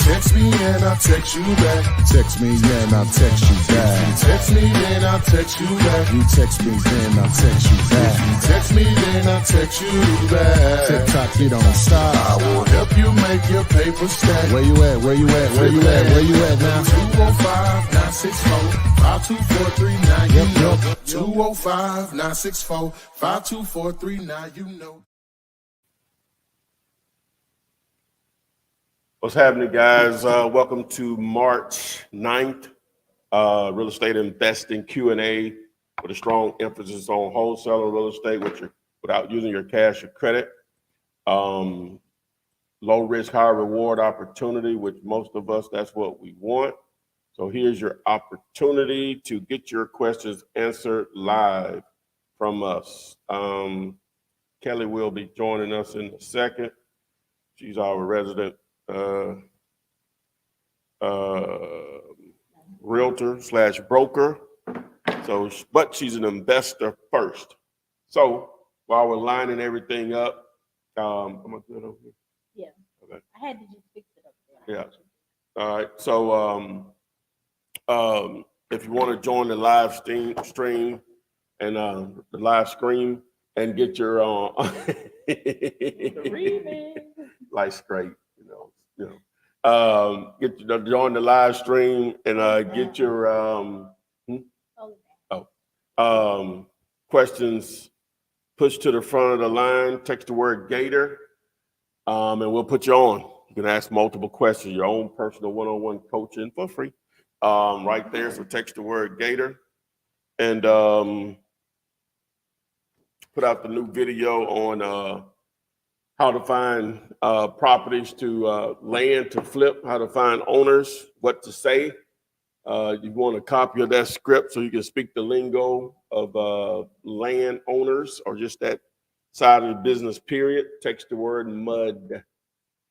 Text me and I'll text you back. Text me and I'll text you back. Text me then I'll text you back. You text me then I'll text you back. Text me then I'll text you back. TikTok, you don't stop. I will help you make your paper stack. Where you at? Where you at? Where you at? Where you at now? 205-964-5243. Now you Yep, know. yep. 205-964-5243. Now you know. What's happening, guys? Welcome to March 9th, Real Estate Investing Q&A with a strong emphasis on wholesale real estate without using your cash or credit. Low risk, high reward opportunity, which most of us, that's what we want. So here's your opportunity to get your questions answered live from us. Kelly will be joining us in a second. She's our resident realtor / broker. So, but she's an investor first. So while we're lining everything up, I'm gonna do it over here. Yeah. Okay. I had to just fix it up there. Yeah. All right. So if you want to join the live stream and the live stream and get your like straight, join the live stream and get your questions pushed to the front of the line. Text the word Gator, and we'll put you on. You can ask multiple questions, your own personal one-on-one coaching for free, right there. So text the word Gator, and put out the new video on how to find properties to land to flip, how to find owners, what to say. You want a copy of that script so you can speak the lingo of land owners or just that side of the business, period. Text the word MUD,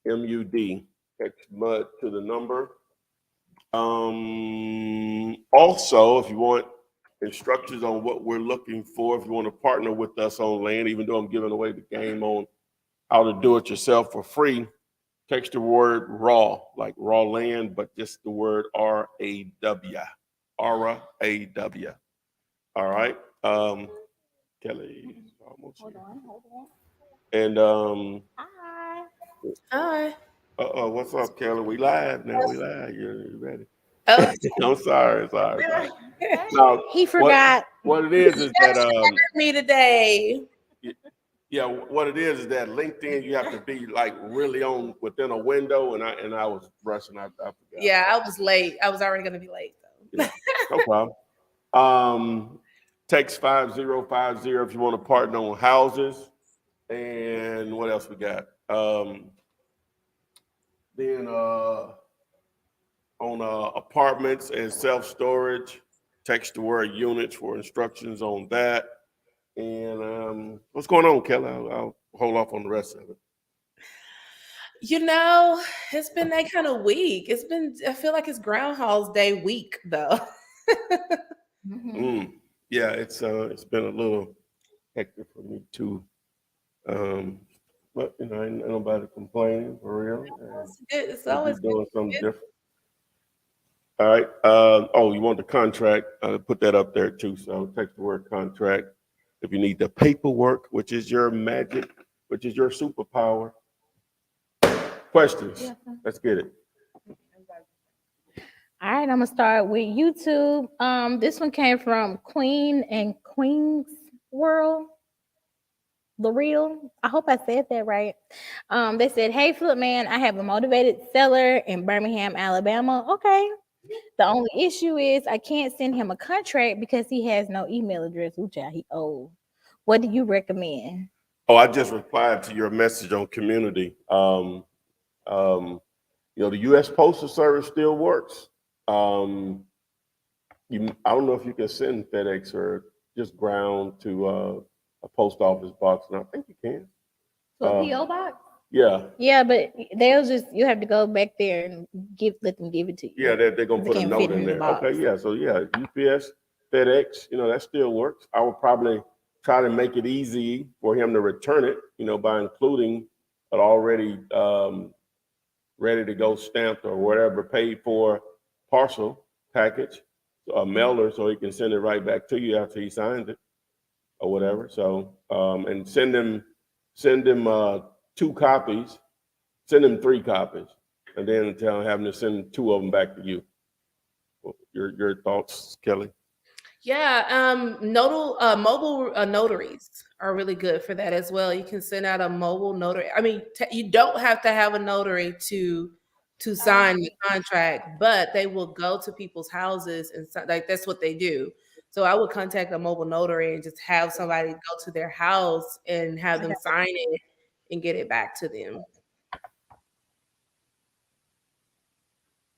M-U-D. Text MUD to the number. Also, if you want instructions on what we're looking for, if you want to partner with us on land, even though I'm giving away the game on how to do it yourself for free, text the word raw, like raw land, but just the word R-A-W, R-A-W. All right. Kelly. Hold on. And Hi. what's up, Kelly? We live now. We live. You ready? Oh. I'm sorry. No, He forgot. What it is that me today. Yeah, what it is that LinkedIn, you have to be like really on within a window, and I was rushing. I forgot. Yeah, I was late. I was already gonna be late though. Yeah, no problem. Text 5050 if you want to partner on houses. And what else we got? Then on apartments and self-storage, text the word units for instructions on that. And what's going on, Kelly? I'll hold off on the rest of it. It's been that kind of week. I feel like it's Groundhog's Day week though. Yeah, it's been a little hectic for me too. But ain't nobody complaining for real. It's always doing something different. All right. You want the contract? Put that up there too. So text the word contract. If you need the paperwork, which is your magic, which is your superpower. Questions? Yeah. Let's get it. All right, I'm gonna start with YouTube. This one came from Queen and Queen's World. The real. I hope I said that right. They said, "Hey, Flip Man, I have a motivated seller in Birmingham, Alabama. Okay. The only issue is I can't send him a contract because he has no email address. Ooh, child, he old. What do you recommend?" Oh, I just replied to your message on community. The U.S. Postal Service still works. I don't know if you can send FedEx or just ground to a post office box, and I think you can. So PO box? Yeah. Yeah, but you have to go back there and let them give it to you. Yeah, they're gonna put a note in there. Okay, yeah. So yeah, UPS, FedEx, that still works. I would probably try to make it easy for him to return it, by including an already ready to go stamped or whatever, paid for parcel package, a mailer, so he can send it right back to you after he signs it or whatever. So, and send him 2 copies, send him 3 copies, and then have him to send 2 of them back to you. Your thoughts, Kelly? Yeah, mobile notaries are really good for that as well. You can send out a mobile notary. I mean, you don't have to have a notary to sign the contract, but they will go to people's houses and like that's what they do. So I would contact a mobile notary and just have somebody go to their house and have them sign it and get it back to them.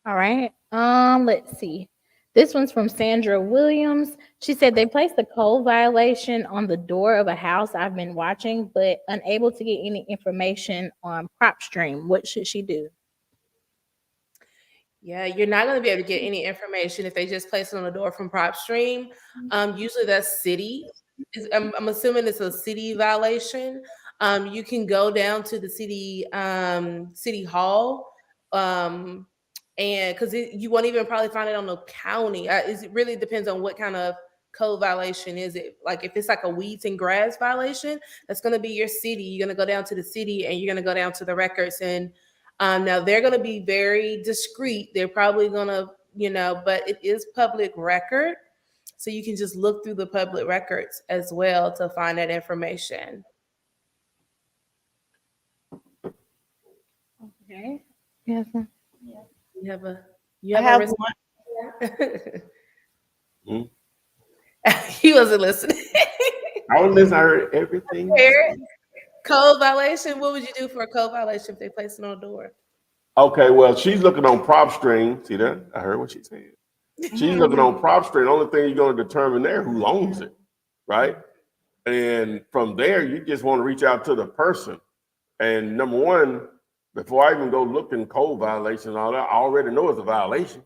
All right. Let's see. This one's from Sandra Williams. She said they placed a code violation on the door of a house I've been watching, but unable to get any information on PropStream. What should she do? Yeah, you're not going to be able to get any information if they just place it on the door from PropStream. Usually that's city. I'm assuming it's a city violation. You can go down to the city hall, and because you won't even probably find it on the county. It really depends on what kind of code violation is it. Like if it's like a weeds and grass violation, that's going to be your city. You're going to go down to the city and you're going to go down to the records and now they're going to be very discreet. They're probably going to, but it is public record. So you can just look through the public records as well to find that information. Okay. Yes. You have a Hmm? He wasn't listening. I was listening. I heard everything. Code violation. What would you do for a code violation if they place it on the door? Okay, well, she's looking on PropStream. See that? I heard what she said. She's looking on PropStream. The only thing you're going to determine there who owns it, right? And from there, you just want to reach out to the person. And number one, before I even go looking code violations and all that, I already know it's a violation.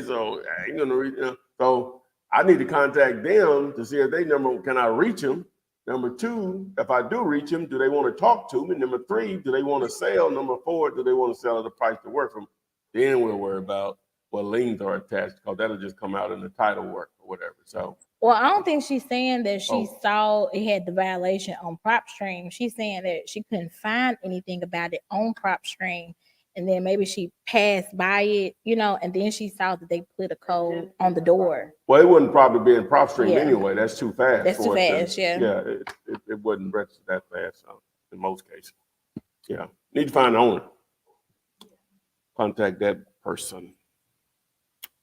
So I ain't gonna reach. So I need to contact them to see if they can I reach them. Number 2, if I do reach them, do they want to talk to me? Number 3, do they want to sell? Number 4, do they want to sell at the price to work from? Then we'll worry about what liens are attached, because that'll just come out in the title work or whatever. So, well, I don't think she's saying that she saw it had the violation on PropStream. She's saying that she couldn't find anything about it on PropStream. And then maybe she passed by it, and then she saw that they put a code on the door. Well, it wouldn't probably be in PropStream anyway. That's too fast. That's too fast, Yeah, it wouldn't register that fast in most cases. Yeah, need to find the owner. Contact that person.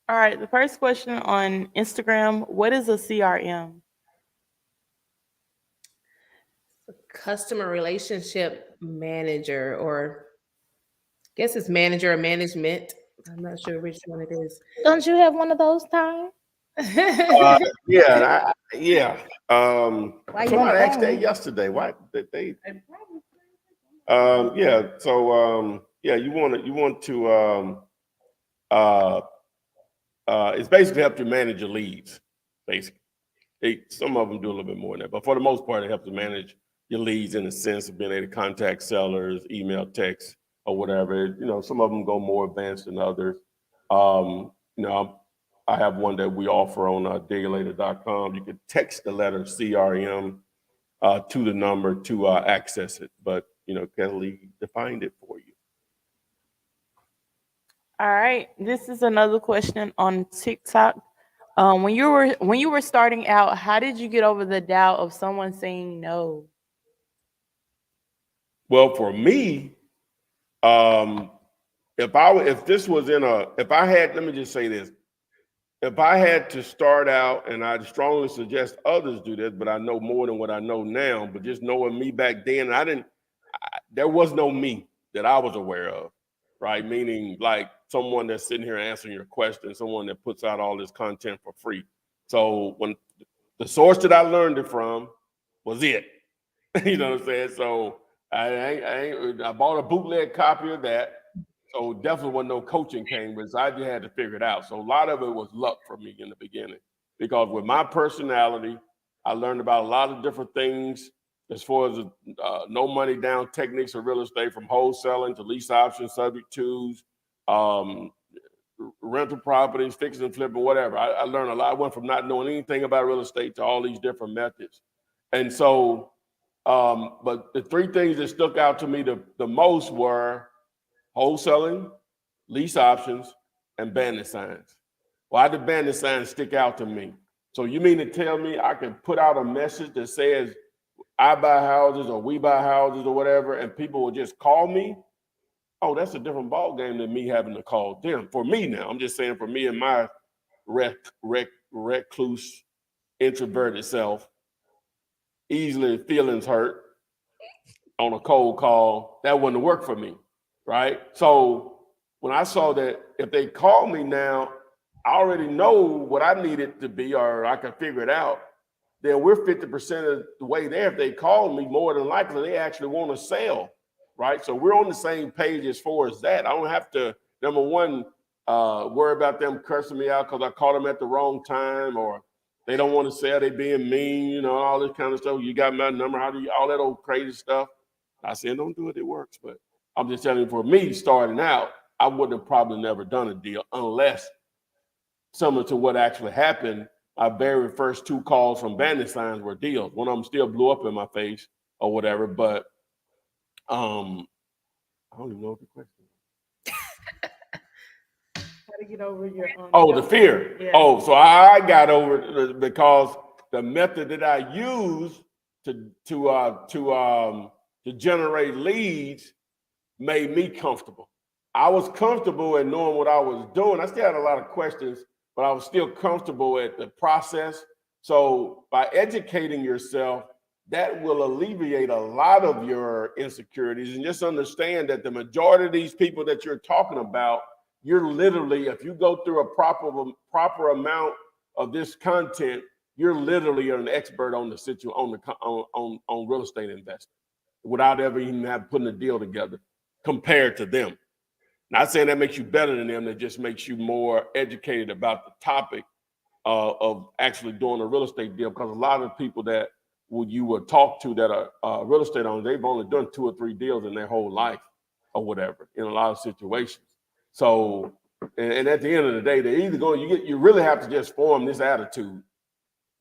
All right, the first question on Instagram, what is a CRM? Customer relationship manager, or I guess it's manager or management. I'm not sure which one it is. Don't you have one of those, Ty? Yeah. Why Somebody asked that yesterday. Why did they? Yeah. So you want to it's basically help you manage your leads. Basically, some of them do a little bit more than that, but for the most part, it helps you manage your leads in the sense of being able to contact sellers, email, text, or whatever. Some of them go more advanced than others. I have one that we offer on diggerlater.com. You can text the letter CRM to the number to access it, but Kelly defined it for you. All right, this is another question on TikTok. When you were starting out, how did you get over the doubt of someone saying no? Well, for me, if I had to start out, and I'd strongly suggest others do this, but I know more than what I know now, but just knowing me back then, there was no me that I was aware of, right? Meaning like someone that's sitting here answering your question, someone that puts out all this content for free. So when the source that I learned it from was it, you know what I'm saying? So I bought a bootleg copy of that. So definitely wasn't no coaching came with, so I just had to figure it out. So a lot of it was luck for me in the beginning, because with my personality, I learned about a lot of different things as far as no money down techniques of real estate, from wholesaling to lease options, subject twos, rental properties, fixing and flipping, whatever. I learned a lot. I went from not knowing anything about real estate to all these different methods. And so, but the three things that stuck out to me the most were wholesaling, lease options, and bandit signs. Why did bandit signs stick out to me? So you mean to tell me I can put out a message that says I buy houses or we buy houses or whatever, and people will just call me? Oh, that's a different ball game than me having to call them. For me now, I'm just saying for me and my recluse, introverted self, easily feelings hurt on a cold call, that wouldn't work for me, right? So when I saw that if they call me now, I already know what I need it to be, or I can figure it out, then we're 50% of the way there. If they call me, more than likely, they actually want to sell, right? So we're on the same page as far as that. I don't have to, number one, worry about them cursing me out because I caught them at the wrong time, or they don't want to sell, they being mean, you know, all this kind of stuff. You got my number, how do you, all that old crazy stuff. I said, don't do it, it works. But I'm just telling you, for me starting out, I would have probably never done a deal unless similar to what actually happened. My very first 2 calls from bandit signs were deals. One of them still blew up in my face or whatever, but I don't even know what the question is. How to get over your the fear. Yeah. Oh, so I got over it because the method that I used to generate leads made me comfortable. I was comfortable in knowing what I was doing. I still had a lot of questions, but I was still comfortable at the process. So by educating yourself, that will alleviate a lot of your insecurities. And just understand that the majority of these people that you're talking about, you're literally, if you go through a proper amount of this content, you're literally an expert on the situation, on real estate investing, without ever even putting a deal together compared to them. Not saying that makes you better than them, that just makes you more educated about the topic of actually doing a real estate deal. Because a lot of people that you will talk to that are real estate owners, they've only done 2 or 3 deals in their whole life or whatever in a lot of situations. So, and at the end of the day, they're either going, you really have to just form this attitude.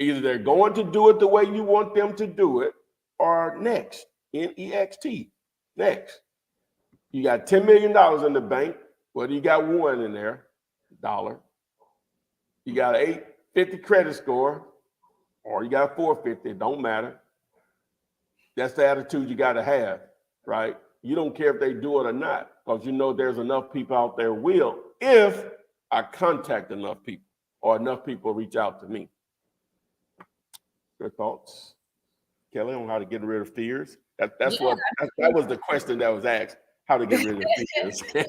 Either they're going to do it the way you want them to do it, or next, N-E-X-T, next. You got $10 million in the bank, whether you got 1 in there, dollar. You got an 850 credit score, or you got 450, it don't matter. That's the attitude you got to have, right? You don't care if they do it or not, because you know there's enough people out there will, if I contact enough people, or enough people reach out to me. Your thoughts, Kelly, on how to get rid of fears? That was the question that was asked. How to get rid of fears. I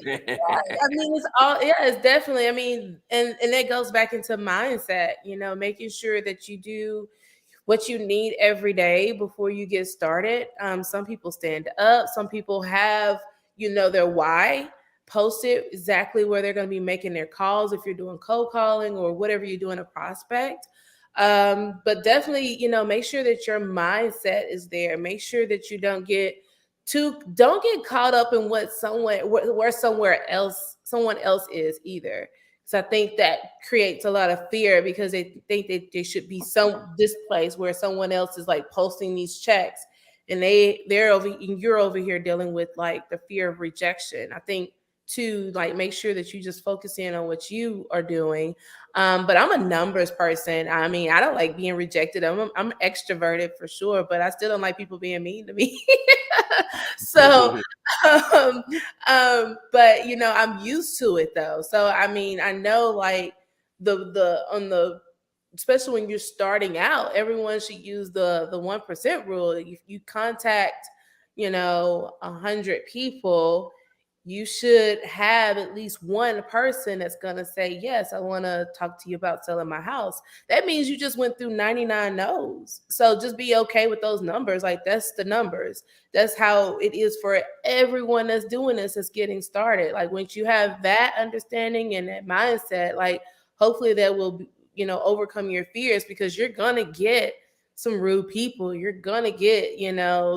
mean, it's definitely, I mean, and that goes back into mindset, making sure that you do what you need every day before you get started. Some people stand up, some people have, their why posted exactly where they're going to be making their calls if you're doing cold calling or whatever you're doing a prospect. But definitely, make sure that your mindset is there. Make sure that you don't get caught up in where someone else is either. So I think that creates a lot of fear because they think that they should be this place where someone else is like posting these checks and you're over here dealing with like the fear of rejection. I think to like make sure that you just focus in on what you are doing. But I'm a numbers person. I mean, I don't like being rejected. I'm extroverted for sure, but I still don't like people being mean to me. So, but I'm used to it though. So, I mean, I know like especially when you're starting out, everyone should use the 1% rule. If you contact, 100 people, you should have at least one person that's going to say, yes, I want to talk to you about selling my house. That means you just went through 99 no's. So just be okay with those numbers. Like that's the numbers. That's how it is for everyone that's doing this, that's getting started. Like once you have that understanding and that mindset, like hopefully that will, overcome your fears, because you're going to get some rude people. You're gonna get,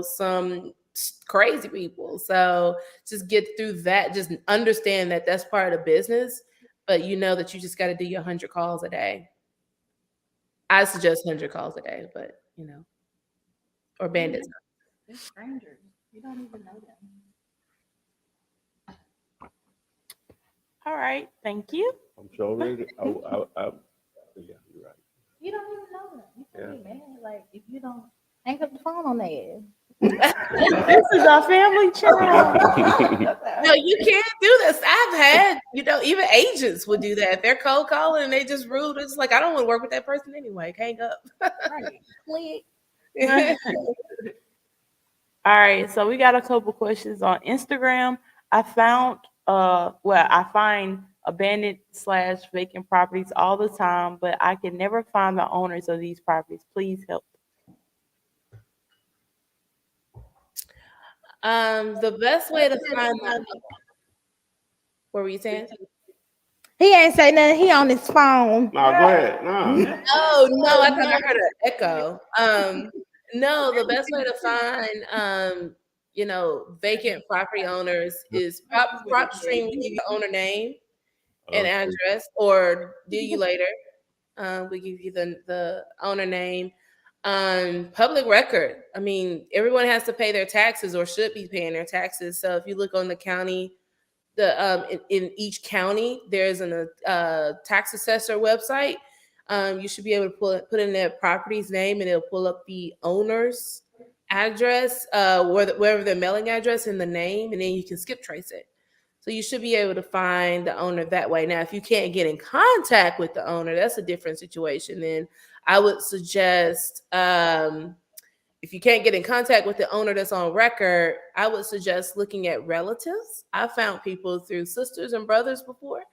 some crazy people. So just get through that. Just understand that that's part of the business, but you know that you just got to do your 100 calls a day. I suggest 100 calls a day, but or bandits. They're strangers. You don't even know them. All right, thank you. I'm sure ready. Yeah, you're right. You don't even know them. You can Yeah. be mad like if you don't hang up the phone on their ass. This is our family channel. No, you can't do this. I've had, even agents would do that. If they're cold calling and they just rude, it's like, I don't want to work with that person anyway. Hang up. Right. Click. All right, so we got a couple questions on Instagram. I find abandoned / vacant properties all the time, but I can never find the owners of these properties. Please help. The best way to find that. What were you saying? He ain't say nothing. He on his phone. No, go ahead. No. Oh no, I thought I heard an echo. No, the best way to find vacant property owners is PropStream will give you the owner name and address, or Deal You Later. We give you the owner name. Public record. I mean, everyone has to pay their taxes or should be paying their taxes. So if you look on the county, in each county, there's a tax assessor website. You should be able to put in their property's name, and it'll pull up the owner's address, wherever their mailing address and the name, and then you can skip trace it. So you should be able to find the owner that way. Now, if you can't get in contact with the owner, that's a different situation. Then I would suggest, if you can't get in contact with the owner that's on record, I would suggest looking at relatives. I found people through sisters and brothers before,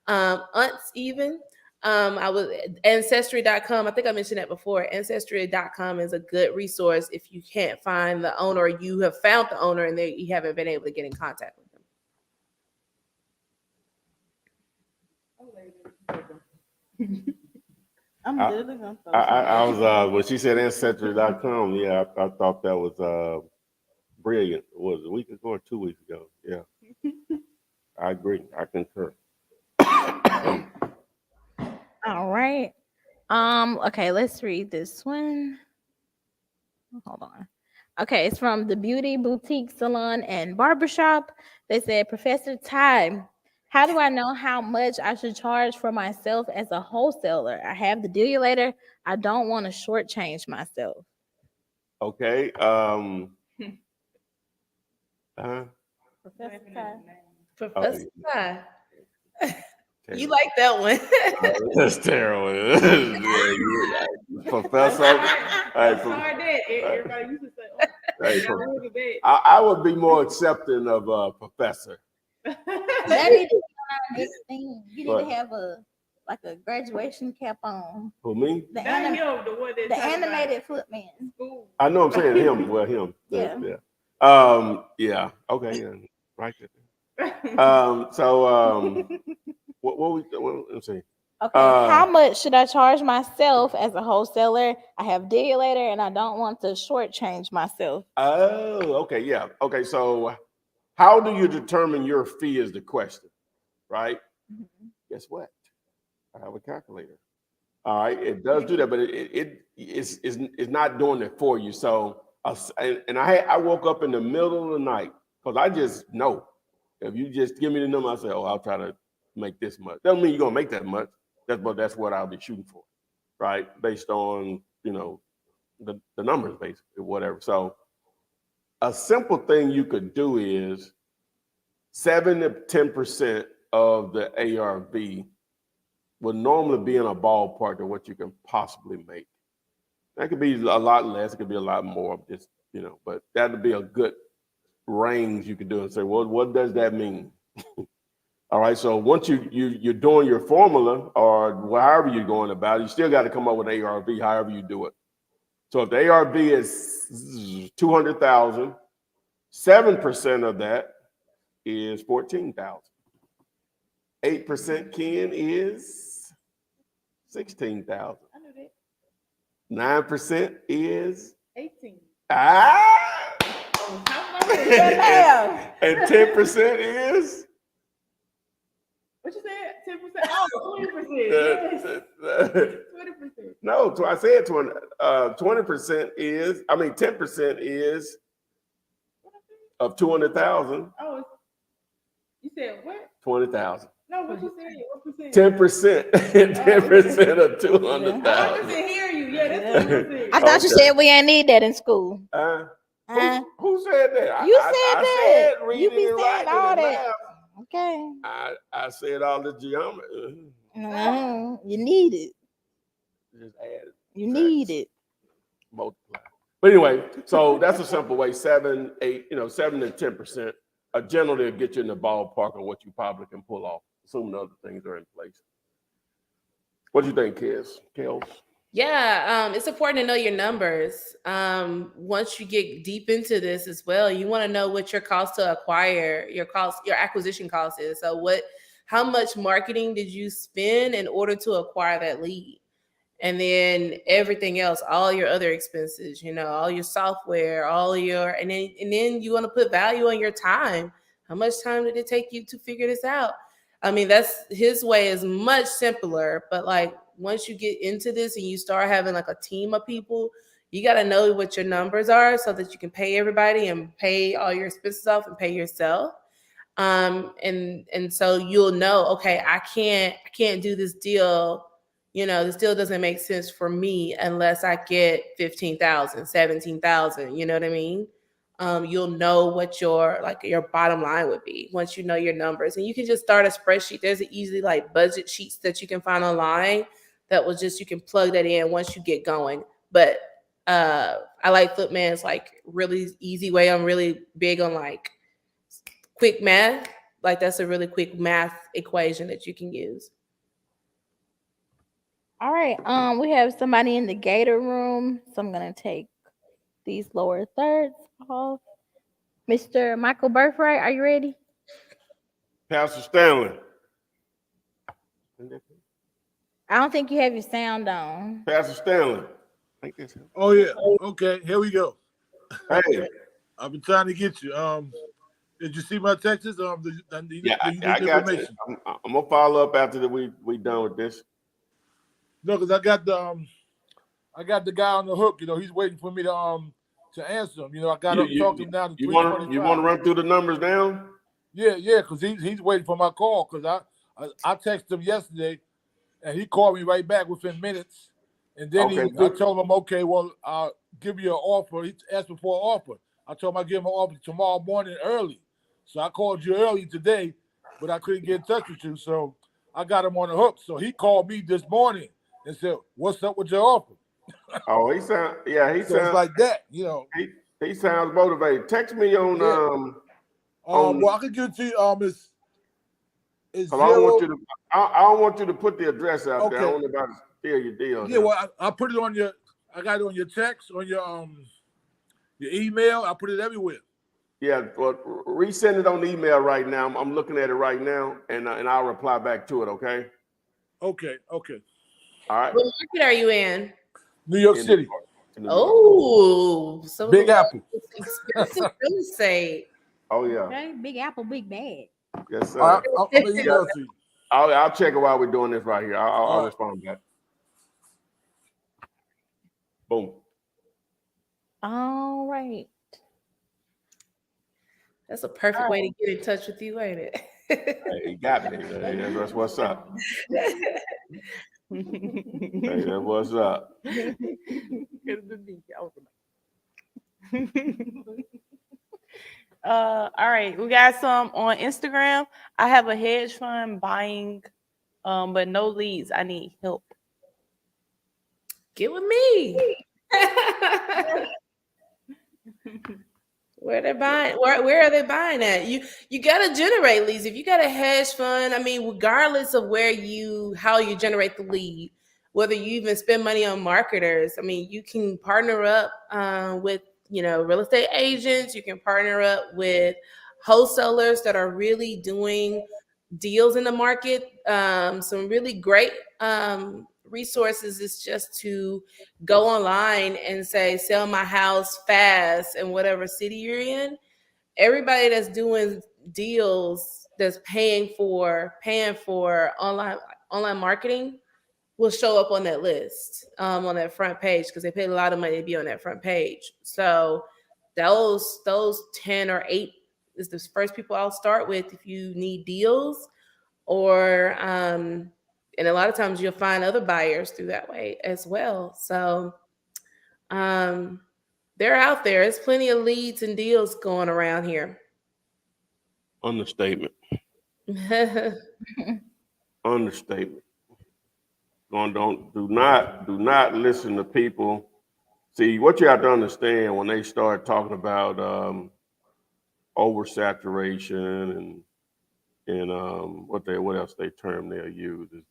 aunts even. Ancestry.com. I think I mentioned that before. Ancestry.com is a good resource if you can't find the owner, or you have found the owner and you haven't been able to get in contact with them. I'm literally gonna throw I was when she said ancestry.com, yeah, I thought that was brilliant. Was it a week ago or 2 weeks ago? Yeah. I agree. I concur. All right. Okay, let's read this one. Hold on. Okay, it's from the Beauty Boutique Salon and Barbershop. They said, Professor Ty, how do I know how much I should charge for myself as a wholesaler? I have the Deal You Later. I don't want to shortchange myself. Okay. Professor Ty. Professor Ty. Okay. You like that one. That's terrible. Professor. Everybody used to say, I would be more accepting of professor. That needs to be on our next thing. You need What? to have a graduation cap on. Who, me? The the animated footman. I know I'm saying him. Well, him. Yeah. Yeah. Okay. Yeah. Right there. Let's see. Okay, how much should I charge myself as a wholesaler? I have Deal You Later, and I don't want to shortchange myself. Oh, okay, yeah. Okay, so how do you determine your fee is the question, right? Mm-hmm. Guess what? I have a calculator. All right, it does do that, but it's not doing it for you. So, I woke up in the middle of the night because I just know if you just give me the number, I say, oh, I'll try to make this much. Doesn't mean you're gonna make that much. That's what I'll be shooting for, right? Based on the numbers, basically, whatever. So a simple thing you could do is 7 to 10% of the ARV would normally be in a ballpark of what you can possibly make. That could be a lot less, it could be a lot more, just but that would be a good range you could do and say, well, what does that mean? All right, so once you're doing your formula or however you're going about it, you still got to come up with ARV, however you do it. So if the ARV is 200,000, 7% of that is 14,000. 8%, Ken, is 16,000. 9% is 18. ah, Oh, how much is that now? and 10% is What you said? 10%? Oh, 20%. Yes. 20%. no. I said 20. 20% is. I mean, 10% is of 200,000. Oh, you said what? 20,000. No, what you said? What percent? 10%. 10% of I 200,000. couldn't hear you. Yeah, that's 10%. I thought you Okay. said we ain't need that in school. Who said that? You I said said that. reading You be and saying writing all and that. math. Okay. I said all the geometry. You need it. Just add it. You need it. Multiply. But anyway, so that's a simple way. 7, 8, 7 to 10% generally will get you in the ballpark of what you probably can pull off, assuming other things are in place. What do you think, Kels? Yeah, it's important to know your numbers. Once you get deep into this as well, you want to know what your cost to acquire, your acquisition cost is. So how much marketing did you spend in order to acquire that lead? And then everything else, all your other expenses, all your software, and then you want to put value on your time. How much time did it take you to figure this out? I mean, that's his way is much simpler, but like once you get into this and you start having like a team of people, you got to know what your numbers are so that you can pay everybody and pay all your expenses off and pay yourself. And so you'll know, okay, I can't do this deal. This deal doesn't make sense for me unless I get 15,000, 17,000. You know what I mean? You'll know what your bottom line would be once you know your numbers, and you can just start a spreadsheet. There's an easy budget sheets that you can find online that will you can plug that in once you get going. But I like Footman's really easy way. I'm really big on quick math. That's a really quick math equation that you can use. All right. We have somebody in the Gator room, so I'm gonna take these lower thirds off. Mr. Michael Birthright, are you ready? Pastor Stanley. I don't think you have your sound on. Pastor Stanley. Oh yeah. Okay, here we go. Hey. I've been trying to get you. Did you see my texts? Yeah, I got you. I'm gonna follow up after we done with this. No, because I got the guy on the hook. He's waiting for me to answer him. I got to talk to him down to 325. You want to run through the numbers down? Yeah, because he's waiting for my call. Because I texted him yesterday, and he called me right back within minutes. And then they told him, okay, well, I'll give you an offer. He asked me for an offer. I told him I'd give him an offer tomorrow morning early. So I called you early today, but I couldn't get in touch with you. So I got him on the hook. So he called me this morning and said, "What's up with your offer?" Oh, he sounds like that, He sounds motivated. Text me on well, I can give it to you. It's I zero. don't want you to put the address out there. I Okay. don't want about to steal your deal. Yeah, well, I put it on I got it on your text, on your email. I put it everywhere. Yeah, well, resend it on email right now. I'm looking at it right now, and I'll reply back to it. Okay. Okay. All right. What market are you in? New York City. Oh, so Big Apple. Expensive real estate. Oh yeah. Okay, Big Apple, big bag. Yes, sir. I'll email it to you. I'll check it while we're doing this right here. I'll respond back. Boom. All right. That's a perfect way to get in touch with you, ain't it? Hey, you got me. Hey, that's what's up. Hey, that's what's up. All right, we got some on Instagram. I have a hedge fund buying, but no leads. I need help. Get with me. Where they're buying, where are they buying at? You gotta generate leads. If you got a hedge fund, I mean, regardless of how you generate the lead, whether you even spend money on marketers, I mean, you can partner up with real estate agents. You can partner up with wholesalers that are really doing deals in the market. Some really great resources is just to go online and say, sell my house fast in whatever city you're in. Everybody that's doing deals that's paying for online marketing will show up on that list, on that front page, because they paid a lot of money to be on that front page. So those 10 or 8 is the first people I'll start with if you need deals, or and a lot of times you'll find other buyers through that way as well. So um, they're out there. There's plenty of leads and deals going around here. Understatement. Understatement. Do not listen to people. See, what you have to understand when they start talking about oversaturation and what else they term they'll use is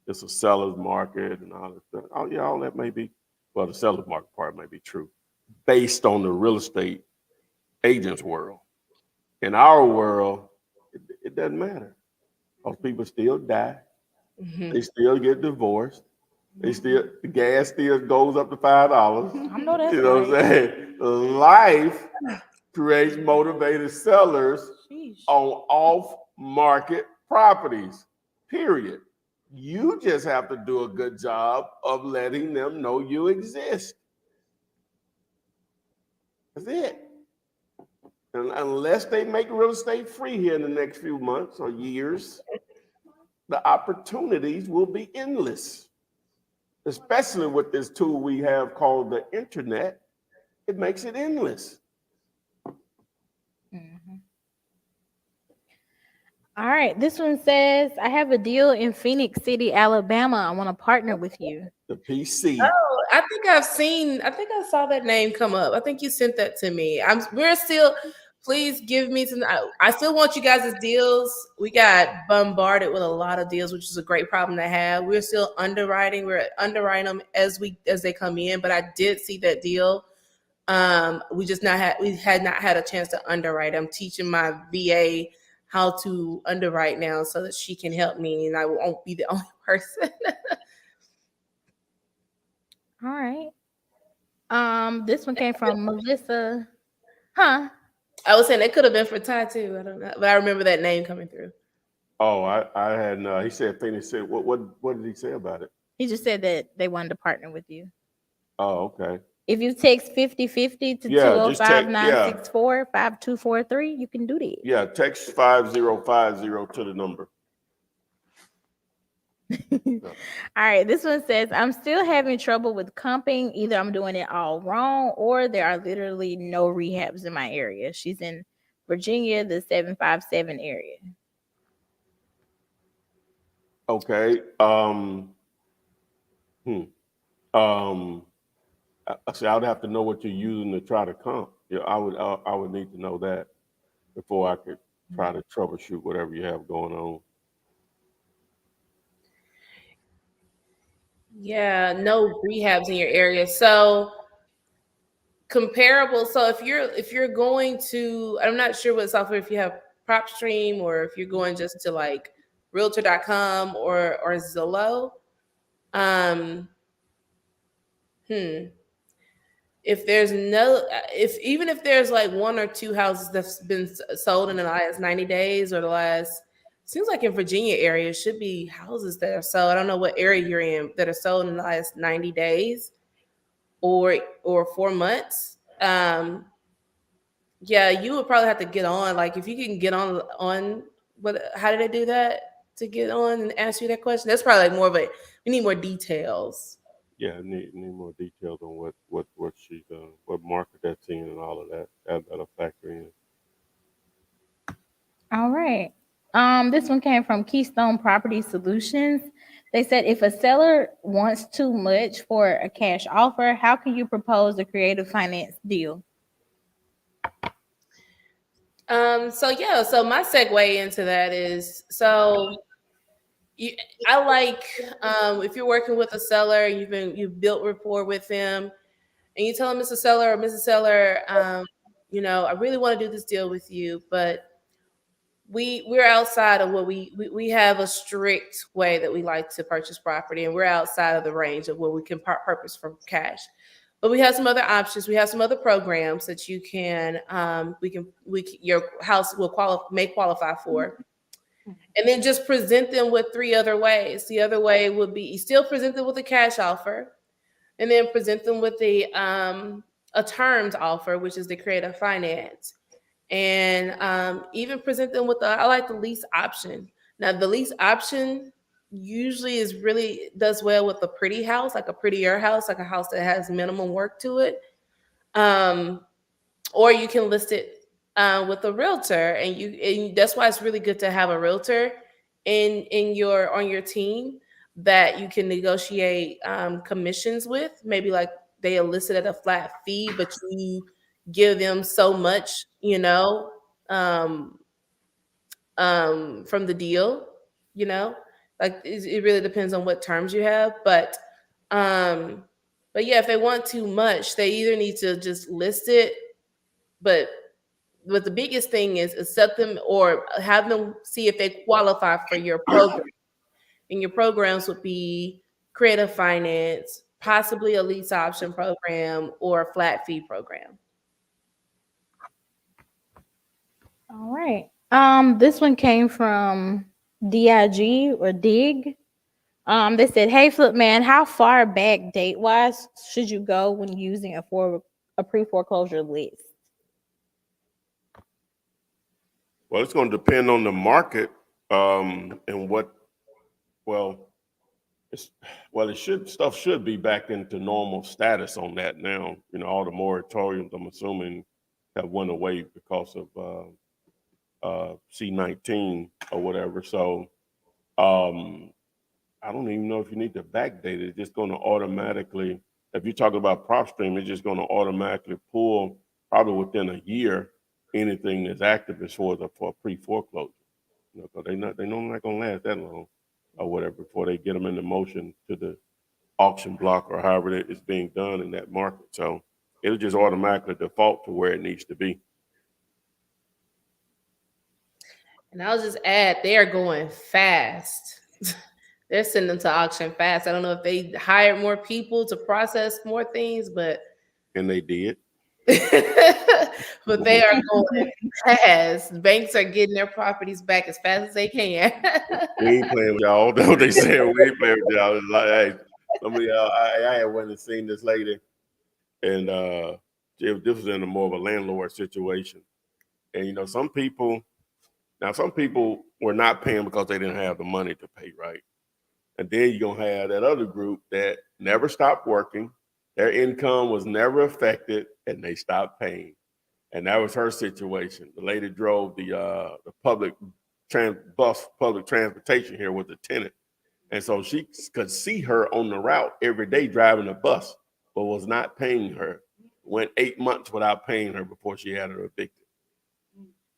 it's a seller's market and all that stuff. Oh yeah, all that may be, well, the seller's market part may be true based on the real estate agent's world. In our world, it doesn't matter. Most people still die. They still get divorced. The gas still goes up to $5. I know that's You know what I'm saying? Life creates motivated sellers on off-market properties. Period. You just have to do a good job of letting them know you exist. That's it. And unless they make real estate free here in the next few months or years, the opportunities will be endless. Especially with this tool we have called the internet, it makes it endless. Mhm. All right, this one says, I have a deal in Phoenix City, Alabama. I want to partner with you. The PC. Oh, I think I saw that name come up. I think you sent that to me. Please give me some. I still want you guys' deals. We got bombarded with a lot of deals, which is a great problem to have. We're still underwriting. We're underwriting them as they come in. But I did see that deal. We had not had a chance to underwrite. I'm teaching my VA how to underwrite now so that she can help me, and I won't be the only person. All right. This one came from Melissa. Huh? I was saying it could have been for Ty too. I don't know, but I remember that name coming through. Oh, I had he said Phoenix said what did he say about it? He just said that they wanted to partner with you. Oh, okay. If you text 5050 to Yeah, just text- 205-964-5243, you can do that. Yeah, text 5050 to the number. All right, this one says, I'm still having trouble with comping. Either I'm doing it all wrong or there are literally no rehabs in my area. She's in Virginia, the 757 area. Okay. See, I would have to know what you're using to try to comp. Yeah, I would need to know that before I could try to troubleshoot whatever you have going on. Yeah, no rehabs in your area. So comparable. So if you're going to, I'm not sure what software, if you have PropStream or if you're going just to like realtor.com or Zillow. Even if there's like 1 or 2 houses that's been sold in the last 90 days or seems like in Virginia area, it should be houses that are sold. I don't know what area you're in that are sold in the last 90 days or 4 months. Yeah, you would probably have to get on. Like if you can get on how did they do that to get on and ask you that question? That's probably like we need more details. Yeah, need more details on what she's what market that's in and all of that. That'll factor in. All right. This one came from Keystone Property Solutions. They said, if a seller wants too much for a cash offer, how can you propose a creative finance deal? So my segue into that is I like if you're working with a seller, you've built rapport with them, and you tell them, Mr. Seller or Mrs. Seller, I really want to do this deal with you, but we're outside of what we have a strict way that we like to purchase property, and we're outside of the range of what we can purpose for cash. But we have some other options. We have some other programs that you can your house may qualify for. And then just present them with three other ways. The other way would be you still present them with a cash offer, and then present them with a terms offer, which is the creative finance, and even present them with I like the lease option. Now, the lease option usually does well with a pretty house, like a prettier house, like a house that has minimum work to it. Or you can list it with a realtor, and that's why it's really good to have a realtor on your team that you can negotiate commissions with. Maybe like they enlist at a flat fee, but you give them so much, from the deal, like it really depends on what terms you have. Um, but yeah, if they want too much, they either need to just list it, but the biggest thing is accept them or have them see if they qualify for your program. And your programs would be creative finance, possibly a lease option program, or a flat fee program. All right. This one came from DIG or Dig. They said, "Hey, Flip Man, how far back date wise should you go when using a pre foreclosure list?" Well, it's going to depend on the market and what. Well, stuff should be back into normal status on that now. All the moratoriums, I'm assuming, have went away because of C-19 or whatever. So I don't even know if you need to backdate it. It's just going to automatically, if you're talking about PropStream, it's just going to automatically pull probably within a year anything that's active as far as for pre-foreclosure. Because they're not going to last that long or whatever before they get them into motion to the auction block or however it's being done in that market. So it'll just automatically default to where it needs to be. And I'll just add, they are going fast. They're sending them to auction fast. I don't know if they hired more people to process more things, but and they did. But they are going fast. Banks are getting their properties back as fast as they can. We ain't playing with y'all. That's what they said. We ain't playing with y'all. It's like, hey, some of y'all, I had went and seen this lady, and this was in a more of a landlord situation. And some people were not paying because they didn't have the money to pay, right? And then you're gonna have that other group that never stopped working, their income was never affected, and they stopped paying. And that was her situation. The lady drove the public transportation here with the tenant. And so she could see her on the route every day driving the bus, but was not paying her. Went 8 months without paying her before she had her evicted.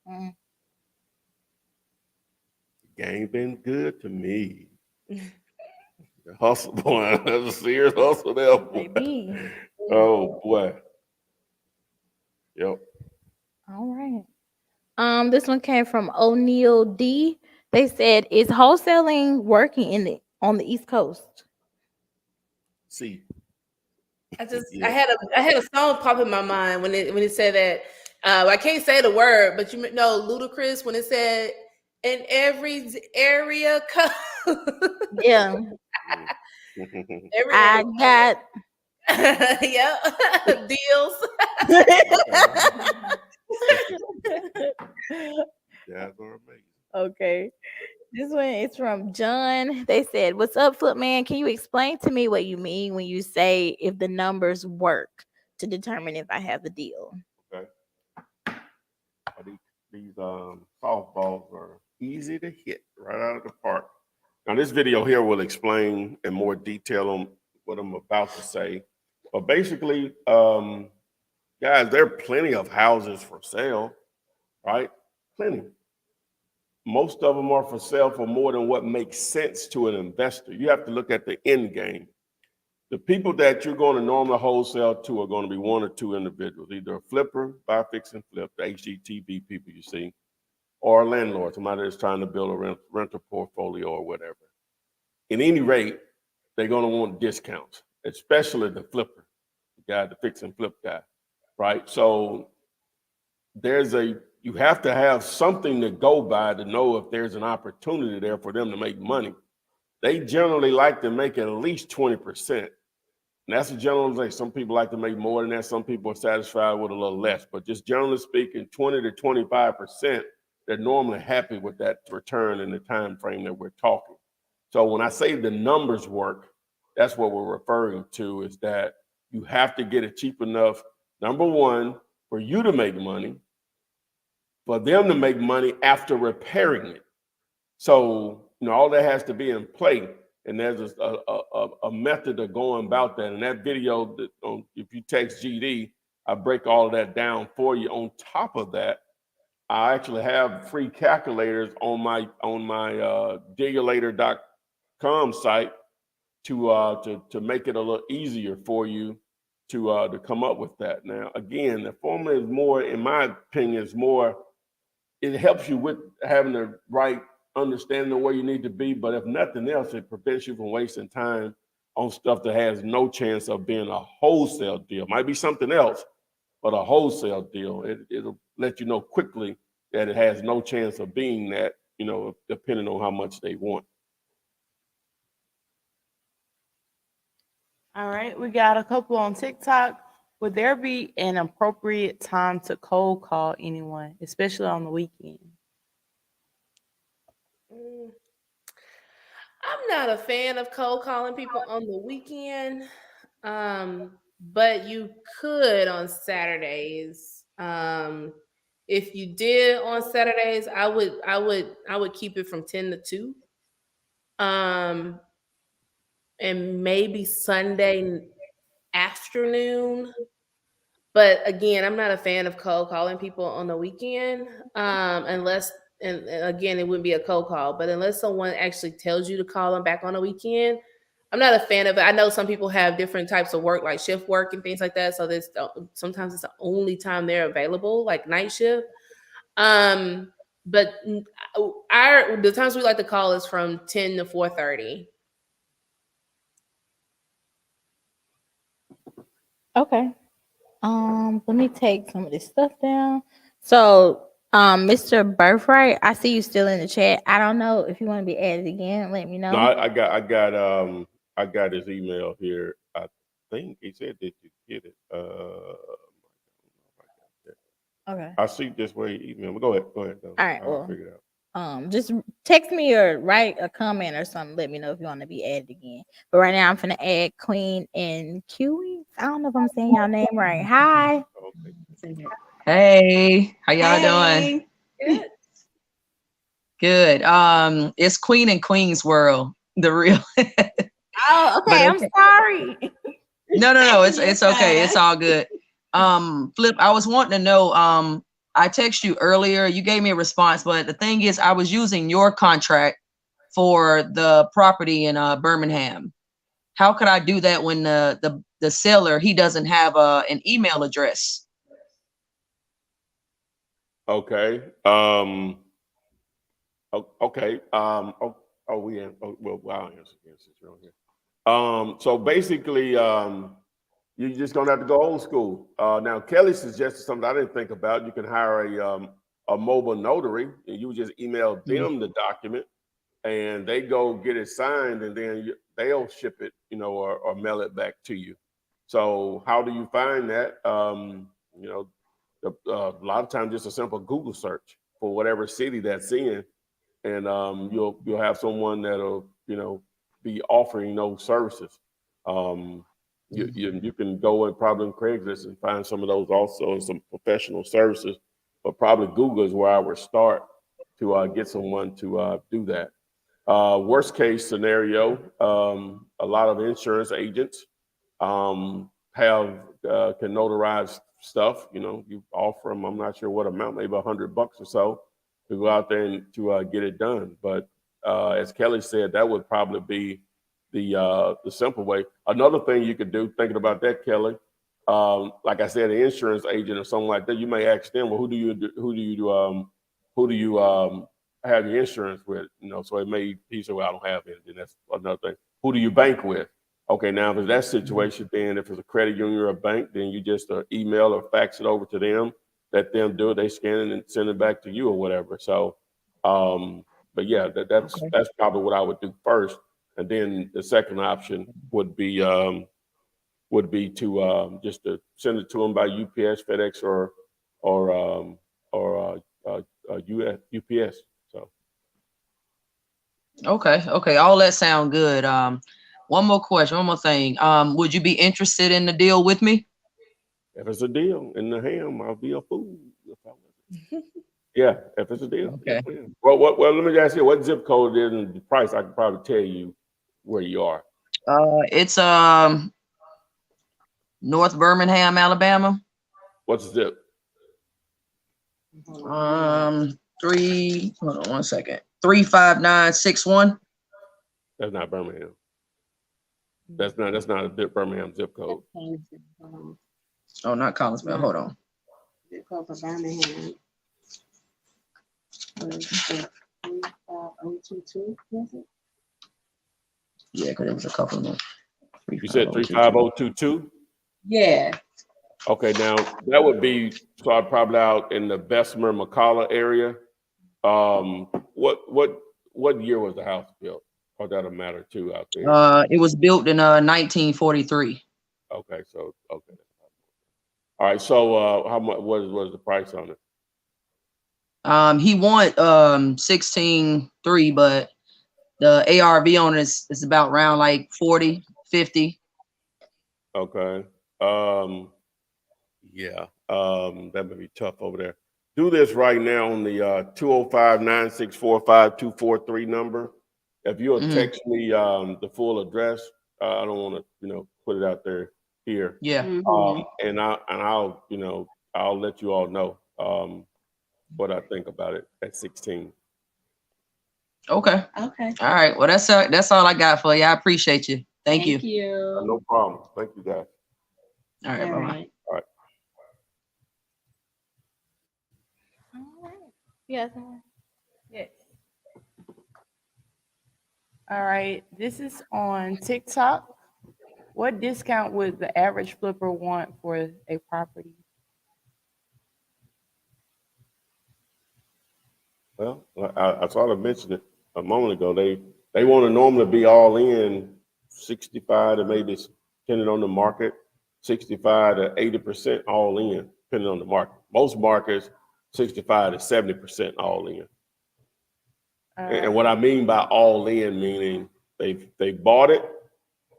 Mm. The game been good to me. The hustle, boy. That's a serious hustle there, boy. Maybe. Oh, boy. Yep. All right. This one came from O'Neil D. They said, "Is wholesaling working on the East Coast?" See. I had a song pop in my mind when it said that. I can't say the word, but Ludacris when it said in every area code. Yeah. I got yeah deals. Yeah, amazing. Okay. This one is from John. They said, "What's up, Flip Man? Can you explain to me what you mean when you say if the numbers work to determine if I have the deal?" Okay. These softballs are easy to hit right out of the park. Now, this video here will explain in more detail on what I'm about to say. But basically, guys, there are plenty of houses for sale, right? Plenty. Most of them are for sale for more than what makes sense to an investor. You have to look at the end game. The people that you're going to normally wholesale to are going to be one or two individuals, either a flipper, buy, fix, and flip, the HGTV people you see, or a landlord, somebody that's trying to build a rental portfolio or whatever. At any rate, they're going to want discounts, especially the flipper, the guy, the fix and flip guy, right? So you have to have something to go by to know if there's an opportunity there for them to make money. They generally like to make at least 20%. And that's a generalization. Some people like to make more than that. Some people are satisfied with a little less. But just generally speaking, 20 to 25%, they're normally happy with that return in the time frame that we're talking. So when I say the numbers work, that's what we're referring to, is that you have to get it cheap enough, number one, for you to make money, for them to make money after repairing it. So, all that has to be in play. And there's a method of going about that. And that video, if you text GD, I break all of that down for you. On top of that, I actually have free calculators on my digulator.com site to make it a little easier for you to come up with that. Now, again, the formula is more, in my opinion, it helps you with having the right understanding of where you need to be, but if nothing else, it prevents you from wasting time on stuff that has no chance of being a wholesale deal. Might be something else, but a wholesale deal, it'll let you know quickly that it has no chance of being that, depending on how much they want. All right, we got a couple on TikTok. Would there be an appropriate time to cold call anyone, especially on the weekend? I'm not a fan of cold calling people on the weekend, but you could on Saturdays. If you did on Saturdays, I would keep it from 10 to 2. And maybe Sunday afternoon. But again, I'm not a fan of cold calling people on the weekend, unless, and again, it wouldn't be a cold call, but unless someone actually tells you to call them back on the weekend, I'm not a fan of it. I know some people have different types of work, like shift work and things like that. So sometimes it's the only time they're available, like night shift. But the times we like to call is from 10 to 4:30. Okay. Let me take some of this stuff down. So, Mr. Birthright, I see you still in the chat. I don't know if you want to be added again. Let me know. No, I got his email here. I think he said, did you get it? Okay. I see this way email. Go ahead. All right. I'll figure it out. Just text me or write a comment or something. Let me know if you want to be added again. But right now, I'm gonna add Queen and Kiwi. I don't know if I'm saying y'all name right. Hi. Okay. Hey, how y'all doing? Good. Good. It's Queen and Queen's World, the real. Oh, okay. I'm sorry. No. It's okay. It's all good. Flip, I was wanting to know. I texted you earlier. You gave me a response, but the thing is, I was using your contract for the property in Birmingham. How could I do that when the seller, he doesn't have an email address? Okay. Okay. Well, I'll answer since you're on here. So basically, you're just gonna have to go old school. Now, Kelly suggested something I didn't think about. You can hire a mobile notary, and you just email them the document, and they go get it signed, and then they'll ship it, or mail it back to you. So how do you find that? A lot of times, just a simple Google search for whatever city that's in, and you'll have someone that'll be offering those services. You can go and probably in Craigslist and find some of those also, and some professional services, but probably Google is where I would start to get someone to do that. Worst case scenario, a lot of insurance agents can notarize stuff. You offer them, I'm not sure what amount, maybe $100 or so, to go out there and to get it done. But as Kelly said, that would probably be the simple way. Another thing you could do, thinking about that, Kelly, like I said, an insurance agent or something like that, you may ask them, well, who who do you have your insurance with? You know, so he said, well, I don't have any. Then that's another thing. Who do you bank with? Okay, now if it's that situation, then if it's a credit union or a bank, then you just email or fax it over to them, let them do it, they scan it and send it back to you or whatever. So, but yeah, that's probably what I would do first. And then the second option would be to just to send it to them by UPS, FedEx, or UPS. So Okay. All that sound good. One more question, one more thing. Would you be interested in the deal with me? if it's a deal in the ham, I'll be a fool. If I wasn't. Yeah, if it's a deal. Okay. Yeah. Well, let me ask you what zip code is and the price. I can probably tell you where you are. It's North Birmingham, Alabama. What's the zip? Hold on 1 second. 35961. That's not Birmingham. That's not a Birmingham zip code. Oh, not Collinsville. Hold on. Zip code for Birmingham. 35022, was it? Yeah, because there was a couple of them. You said 35022? Yeah. Okay, now that would be probably out in the Bessemer McCalla area. What year was the house built? Or that'll matter too out there. It was built in 1943. Okay, so okay. All right, so how much? What is the price on it? He want 16.3, but the ARV on it is about around like 40, 50. Okay. Yeah. That may be tough over there. Do this right now on the 205-964-5243 number. If you'll text me the full address, I don't want to, put it out there here. Yeah. And I'll let you all know what I think about it at 16. Okay. Okay. All right. Well, that's all I got for you. I appreciate you. Thank you. No problem. Thank you, guys. All right. Bye-bye. All right. Yes. Yes. All right. This is on TikTok. What discount would the average flipper want for a property? Well, I sort of mentioned it a moment ago. They want to normally be all in 65 to maybe, depending on the market, 65 to 80% all in, depending on the market. Most markets, 65 to 70% all in. And what I mean by all in, meaning they bought it,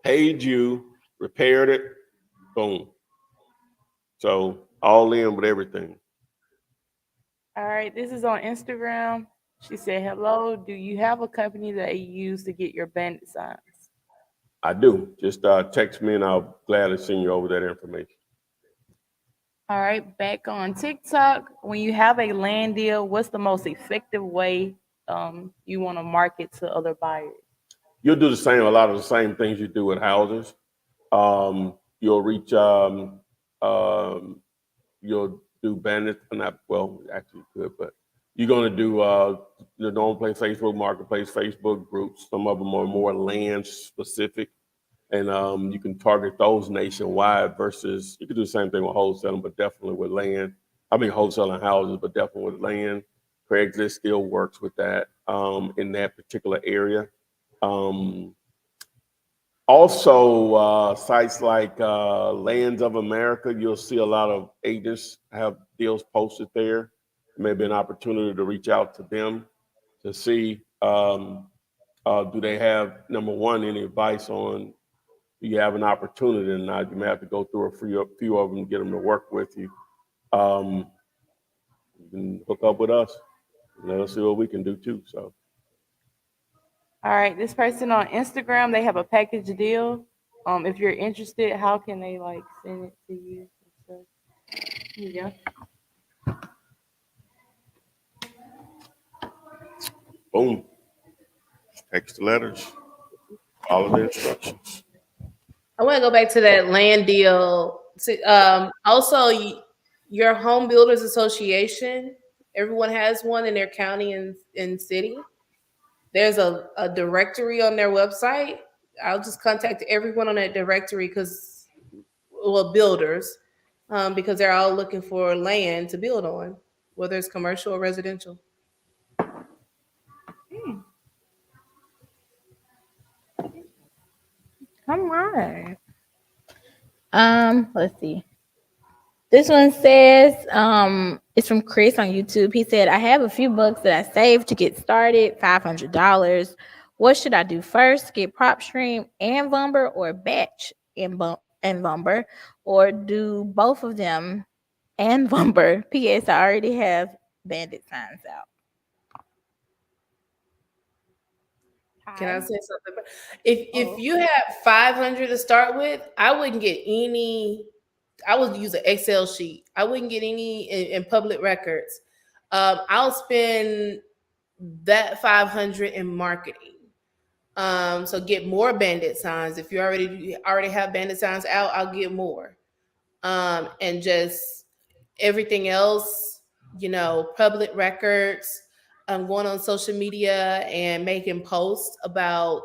paid you, repaired it, boom. So all in with everything. All right. This is on Instagram. She said, hello, do you have a company that you use to get your bandit signs? I do. Just text me and I'll gladly send you over that information. All right, back on TikTok. When you have a land deal, what's the most effective way you want to market to other buyers? You'll do a lot of the same things you do with houses. You'll reach, you'll do bandits, actually good, but you're going to do the normal place, Facebook Marketplace, Facebook groups. Some of them are more land specific, and you can target those nationwide versus you can do the same thing with wholesaling, but definitely with land. I mean, wholesaling houses, but definitely with land. Craigslist still works with that in that particular area. Also, sites like Lands of America, you'll see a lot of agents have deals posted there. Maybe an opportunity to reach out to them to see do they have, number one, any advice on do you have an opportunity or not? You may have to go through a few of them to get them to work with you. You can hook up with us and let us see what we can do too. So. All right, this person on Instagram, they have a package deal. If you're interested, how can they send it to you? Here you go. Boom. Text the letters. Follow the instructions. I want to go back to that land deal. Also, your home builders association, Everyone has one in their county and city. There's a directory on their website. I'll just contact everyone on that directory because, well, builders, because they're all looking for land to build on, whether it's commercial or residential. All right. Let's see. This one says, it's from Chris on YouTube. He said, I have a few books that I saved to get started, $500. What should I do first? Get prop stream and Vumber, or batch and Vumber, or do both of them and Vumber? P.S. I already have bandit signs out. Can I Hi. say something? If Oh. you have 500 to start with, I wouldn't get any. I would use an Excel sheet. I wouldn't get any in public records. I'll spend that 500 in marketing. So get more bandit signs. If you already have bandit signs out, I'll get more. And just everything else, public records, going on social media and making posts about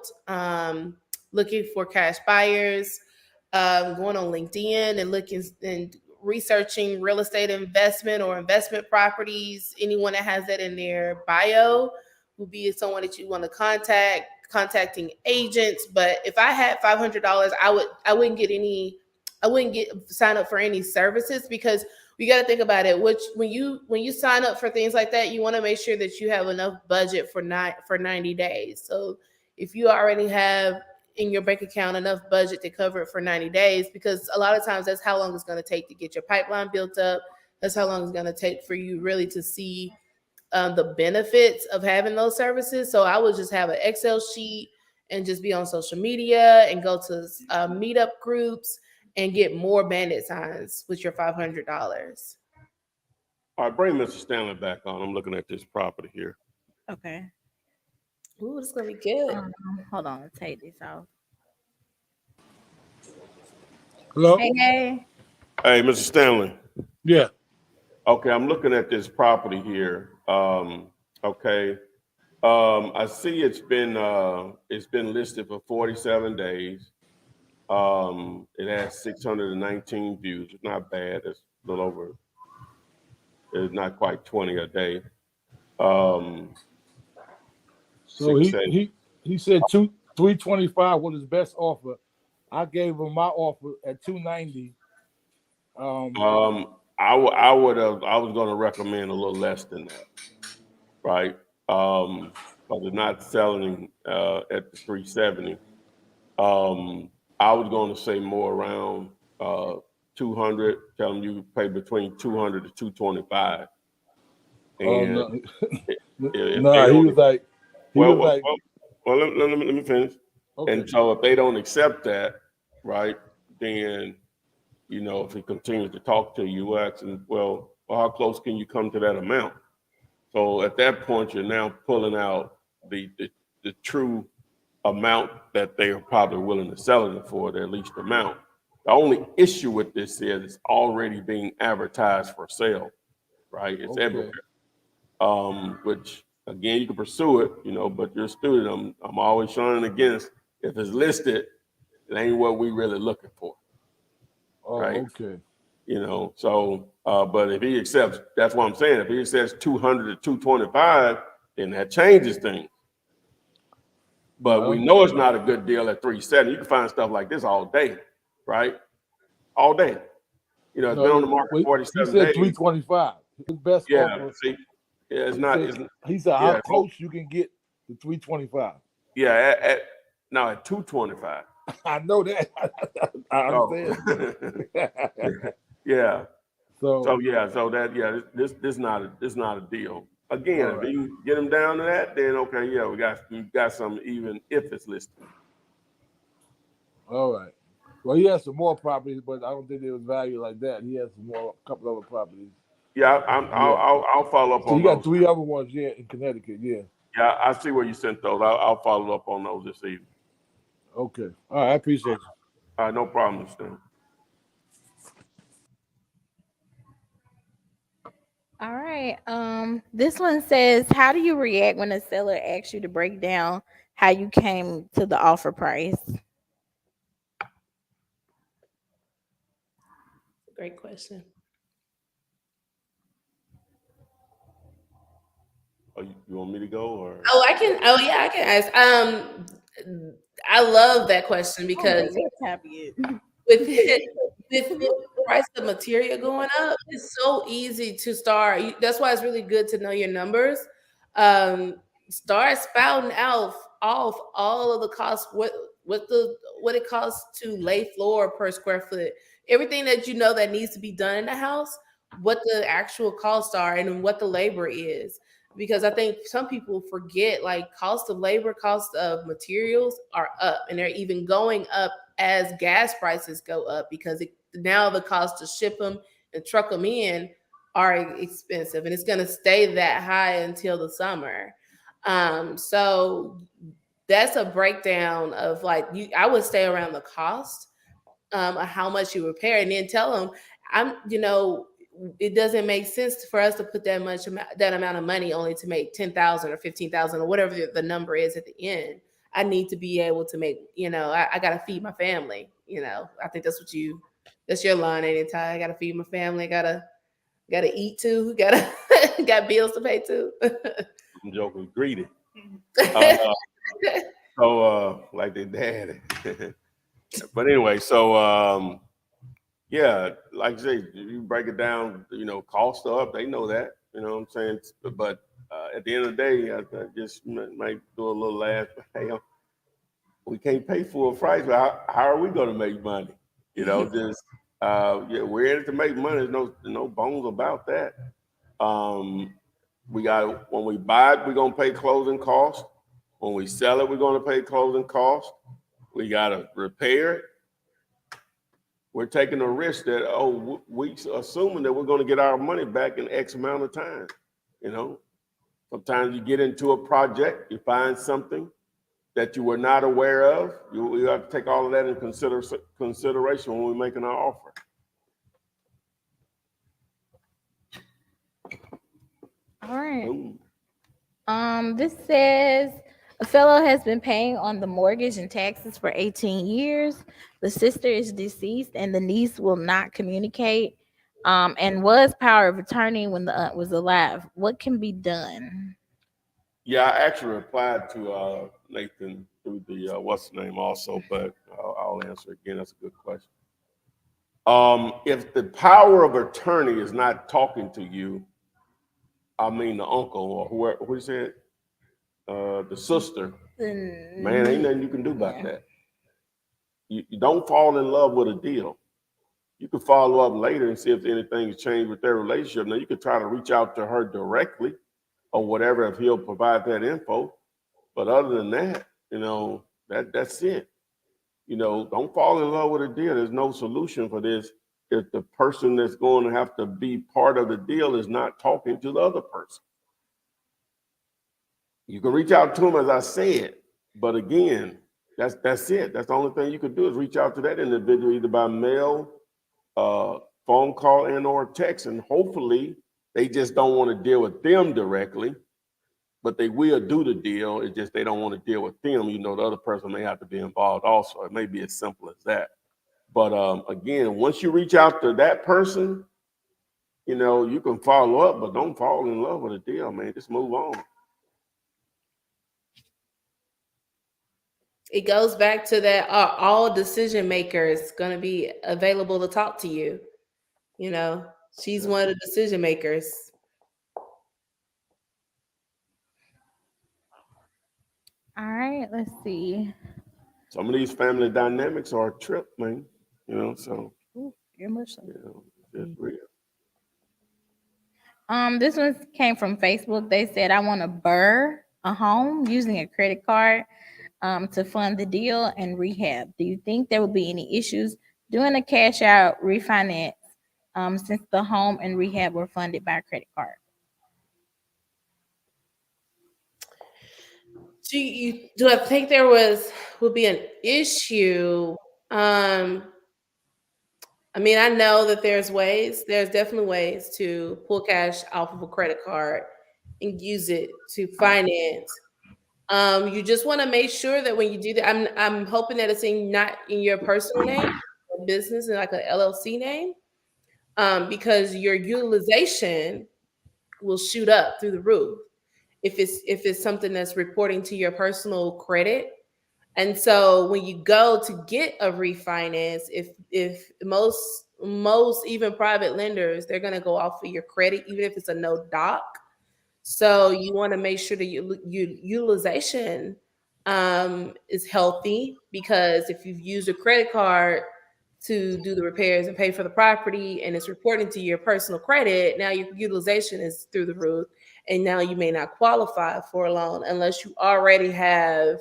looking for cash buyers, going on LinkedIn and looking and researching real estate investment or investment properties. Anyone that has that in their bio will be someone that you want to contacting agents. But if I had $500, I wouldn't get sign up for any services, because we got to think about it. Which when you sign up for things like that, you want to make sure that you have enough budget for 90 days. So if you already have in your bank account enough budget to cover it for 90 days, because a lot of times that's how long it's going to take to get your pipeline built up. That's how long it's going to take for you really to see the benefits of having those services. So I would just have an Excel sheet and just be on social media and go to meetup groups and get more bandit signs with your $500. All right, bring Mr. Stanley back on. I'm looking at this property here. Okay. Ooh, this is gonna be good. Hold on. Let's take this off. Hello? Hey. Hey, Mr. Stanley. Yeah. Okay, I'm looking at this property here. Okay. I see it's been listed for 47 days. It has 619 views. It's not bad. It's a little over. It's not quite 20 a day. So he said 325 was his best offer. I gave him my offer at 290. I was going to recommend a little less than that, right? But they're not selling at the 370. I was going to say more around 200. Tell them you pay between 200 to 225. And No, if nah, they he don't- was like, well, let me finish. okay. And so if they don't accept that, right, then, if he continues to talk to you, asking, well, how close can you come to that amount? So at that point, you're now pulling out the true amount that they are probably willing to sell it for, their least amount. The only issue with this is it's already being advertised for sale, right? It's everywhere. Which again, you can pursue it, but you're a student. I'm always showing against, if it's listed, it ain't what we really looking for. Oh, right? okay. But if he accepts, that's what I'm saying. If he accepts 200 to 225, then that changes things. But we know it's not a good deal at 370. You can find stuff like this all day, right? All day. It's been on the market 47 he said days. 325. His best offer. See, it's not. He said how close you can get to 325. Yeah, at 225. I know that. I understand. Yeah. This This not a deal. Again, if you get them down to that, then okay, yeah, we got some, even if it's listed. All right. Well, he has some more properties, but I don't think they was valued like that. He has some more, a couple other properties. Yeah, I'll follow up so on you got those. 3 other ones, yeah, in Connecticut, yeah. Yeah, I see where you sent those. I'll follow up on those this evening. Okay. All right, I appreciate you. All right, no problem, Stan. All right. This one says, how do you react when a seller asks you to break down how you came to the offer price? Great question. Oh, you want me to go or? Oh, I can. Oh, yeah, I can ask. I love that question Oh, because you're happy. with the price of material going up, it's so easy to start. That's why it's really good to know your numbers. Um, Start spouting out off all of the costs. What it costs to lay floor per square foot. Everything that you know that needs to be done in the house. What the actual costs are and what the labor is. Because I think some people forget like cost of labor, cost of materials are up, and they're even going up as gas prices go up because now the cost to ship them and truck them in are expensive, and it's going to stay that high until the summer. So that's a breakdown of like I would stay around the cost of how much you repair, and then tell them it doesn't make sense for us to put that amount of money only to make 10,000 or 15,000 or whatever the number is at the end. I need to be able to make, I got to feed my family. I think that's your line, ain't it, Ty? I got to feed my family. Gotta eat too. Got bills to pay too. I'm joking, greedy. Uh, like their daddy. But anyway, yeah, like I say, you break it down, costs are up. They know that, you know what I'm saying? But at the end of the day, I just might do a little laugh. Hey, we can't pay full price, but how are we going to make money? Yeah, we're in it to make money. There's no bones about that. Um, when we buy it, we're gonna pay closing costs. When we sell it, we're gonna pay closing costs. We gotta repair it. We're taking a risk that we assuming that we're gonna get our money back in X amount of time. You know, sometimes you get into a project, you find something that you were not aware of. You have to take all of that in consideration when we're making our offer. All right. Ooh. This says a fellow has been paying on the mortgage and taxes for 18 years. The sister is deceased and the niece will not communicate. And was power of attorney when the aunt was alive. What can be done? Yeah, I actually replied to Nathan through the what's the name also, but I'll answer again. That's a good question. If the power of attorney is not talking to you, I mean the uncle or who said the sister, man, ain't nothing you can do about that. You don't fall in love with a deal. You can follow up later and see if anything's changed with their relationship. Now you could try to reach out to her directly or whatever if he'll provide that info. But other than that, that's it. Don't fall in love with a deal. There's no solution for this if the person that's going to have to be part of the deal is not talking to the other person. You can reach out to him, as I said, but again, that's it. That's the only thing you can do is reach out to that individual either by mail, phone call, and/or text, and hopefully they just don't want to deal with them directly. But they will do the deal. It's just they don't want to deal with them. The other person may have to be involved also. It may be as simple as that. But again, once you reach out to that person, you can follow up, but don't fall in love with a deal, man. Just move on. It goes back to that all decision makers going to be available to talk to you. She's one of the decision makers. All right, let's see. Some of these family dynamics are a trip, man. So You're much so. It's real. This one came from Facebook. They said, I want to burr a home using a credit card to fund the deal and rehab. Do you think there will be any issues doing a cash out refinance since the home and rehab were funded by a credit card? Do I think there would be an issue? I mean, I know that there's definitely ways to pull cash off of a credit card and use it to finance. You just want to make sure that when you do that, I'm hoping that it's not in your personal name, or business and like a LLC name, because your utilization will shoot up through the roof if it's something that's reporting to your personal credit. And so when you go to get a refinance, if most even private lenders, they're going to go off of your credit, even if it's a no doc. So you want to make sure that you utilization is healthy, because if you've used a credit card to do the repairs and pay for the property and it's reporting to your personal credit, now your utilization is through the roof, and now you may not qualify for a loan unless you already have,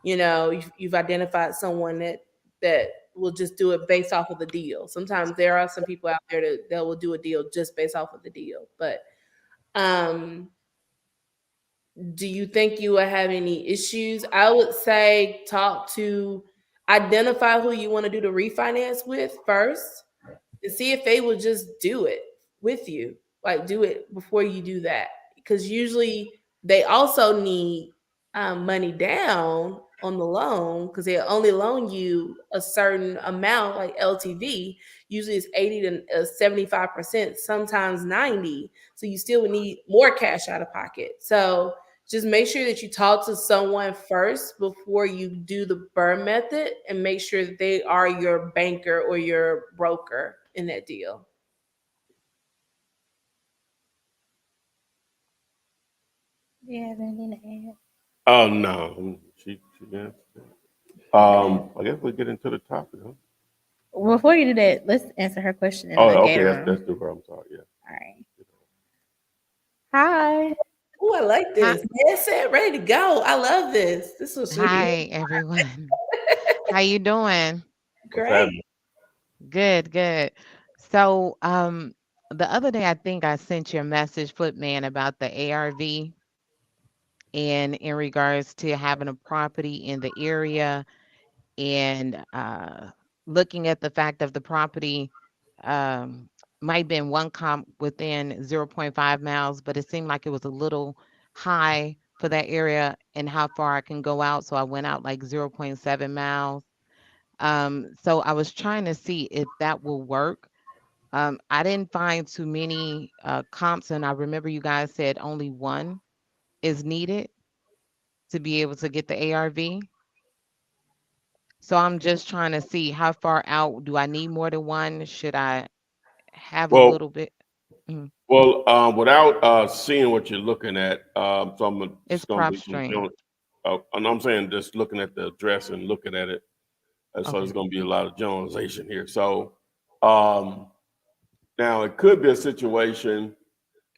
you've identified someone that will just do it based off of the deal. Sometimes there are some people out there that will do a deal just based off of the deal, but um do you think you will have any issues? I would say identify who you want to do the refinance with first, and see if they will just do it with you. Like, do it before you do that, because usually they also need money down on the loan, because they only loan you a certain amount, like LTV. Usually it's 80 to 75%, sometimes 90. So you still would need more cash out of pocket. So just make sure that you talk to someone first before you do the burn method, and make sure that they are your banker or your broker in that deal. Yeah, anything to add? Oh no, she yeah. I guess we'll get into the topic, huh? Before you do that, let's answer her question in the Oh, okay, gator that's room. the problem. Sorry, yeah. All right. Hi. Oh, I like Hi, this. Set, ready to go. I love this. This was sweet. hi everyone. How you doing? What's Great. happening? Good, good. So, the other day I think I sent you a message, Flip Man, about the ARV and in regards to having a property in the area and looking at the fact of the property um, might been one comp within zero point 0.5 miles, but it seemed like it was a little high for that area and how far I can go out. So I went out like zero point 0.7 miles. So I was trying to see if that will work. I didn't find too many comps, and I remember you guys said only one is needed to be able to get the ARV. So I'm just trying to see how far out do I need more than one? Should I have a Well, little bit? Mhm. without seeing what you're looking at, so It's just gonna prop be some stream. general. And I'm saying just looking at the address and looking at it, so there's Okay. gonna be a lot of generalization here. So, um, now it could be a situation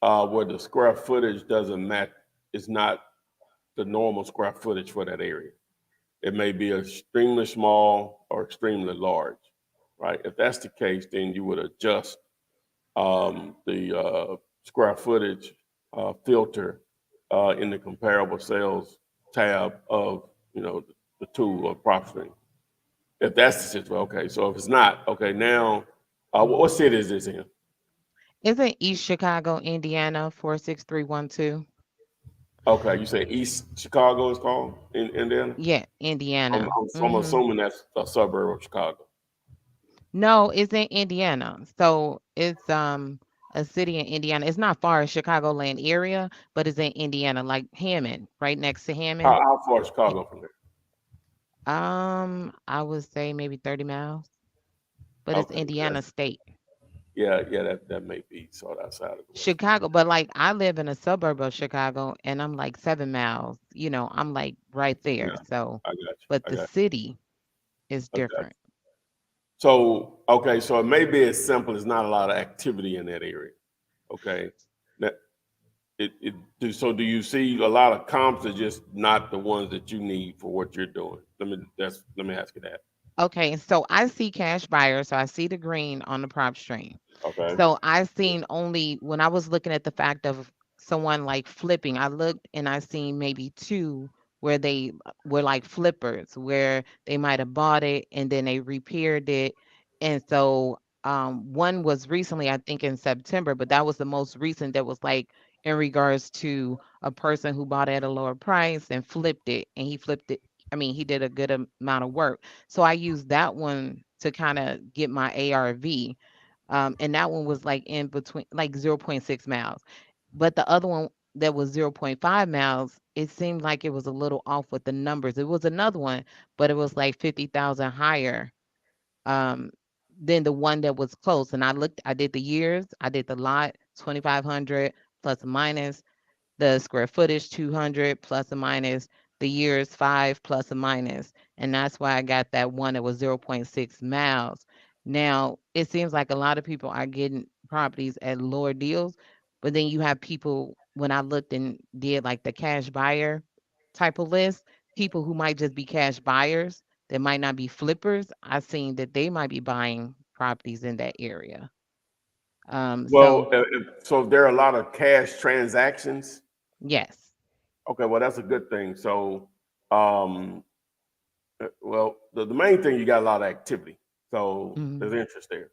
where the square footage doesn't match. It's not the normal square footage for that area. It may be extremely small or extremely large, right? If that's the case, then you would adjust the square footage filter in the comparable sales tab of the tool or prop stream. If that's the situation, okay. So if it's not, okay, now what city is this in? Isn't East Chicago, Indiana, 46312? Okay, you say East Chicago is called in Indiana. Yeah, I'm, Indiana. I'm, so I'm assuming that's a suburb of Chicago. No, it's in Indiana. So it's a city in Indiana. It's not far as Chicagoland area, but it's in Indiana, like Hammond, right next to Hammond. How far is Y- Chicago from there? I would say maybe 30 miles, but it's Okay, Indiana State. yeah, that may be sort of outside of the West. Chicago, but like I live in a suburb of Chicago and I'm like 7 miles, I'm like right there. Yeah, So, I got you. but I the got city is you. I got different. you. So, okay, so it may be as simple as not a lot of activity in that area. Okay. That so do you see a lot of comps that just not the ones that you need for what you're doing? Let me ask you that. Okay, so I see cash buyers, so I see the green on the prop stream. Okay. So I seen only when I was looking at the fact of someone like flipping, I looked and I seen maybe two where they were like flippers, where they might have bought it and then they repaired it. And so One was recently, I think in September, but that was the most recent that was like in regards to a person who bought it at a lower price and flipped it, and he flipped it. I mean, he did a good amount of work. So I used that one to kind of get my ARV. And that one was like in between like zero point 0.6 miles. But the other one that was zero point 0.5 miles, it seemed like it was a little off with the numbers. It was another one, but it was like 50,000 higher um, than the one that was close. And I did the years, I did the lot, 2,500 plus or minus the square footage 200 plus or minus the years 5 plus or minus, and that's why I got that one that was zero point 0.6 miles. Now it seems like a lot of people are getting properties at lower deals, but then you have people, when I looked and did like the cash buyer type of list, people who might just be cash buyers that might not be flippers, I've seen that they might be buying properties in that area. So Well, so there are a lot of cash transactions. yes. Okay, well, that's a good thing. So, um, well, the main thing, you got a lot of activity. So Mhm. there's interest there.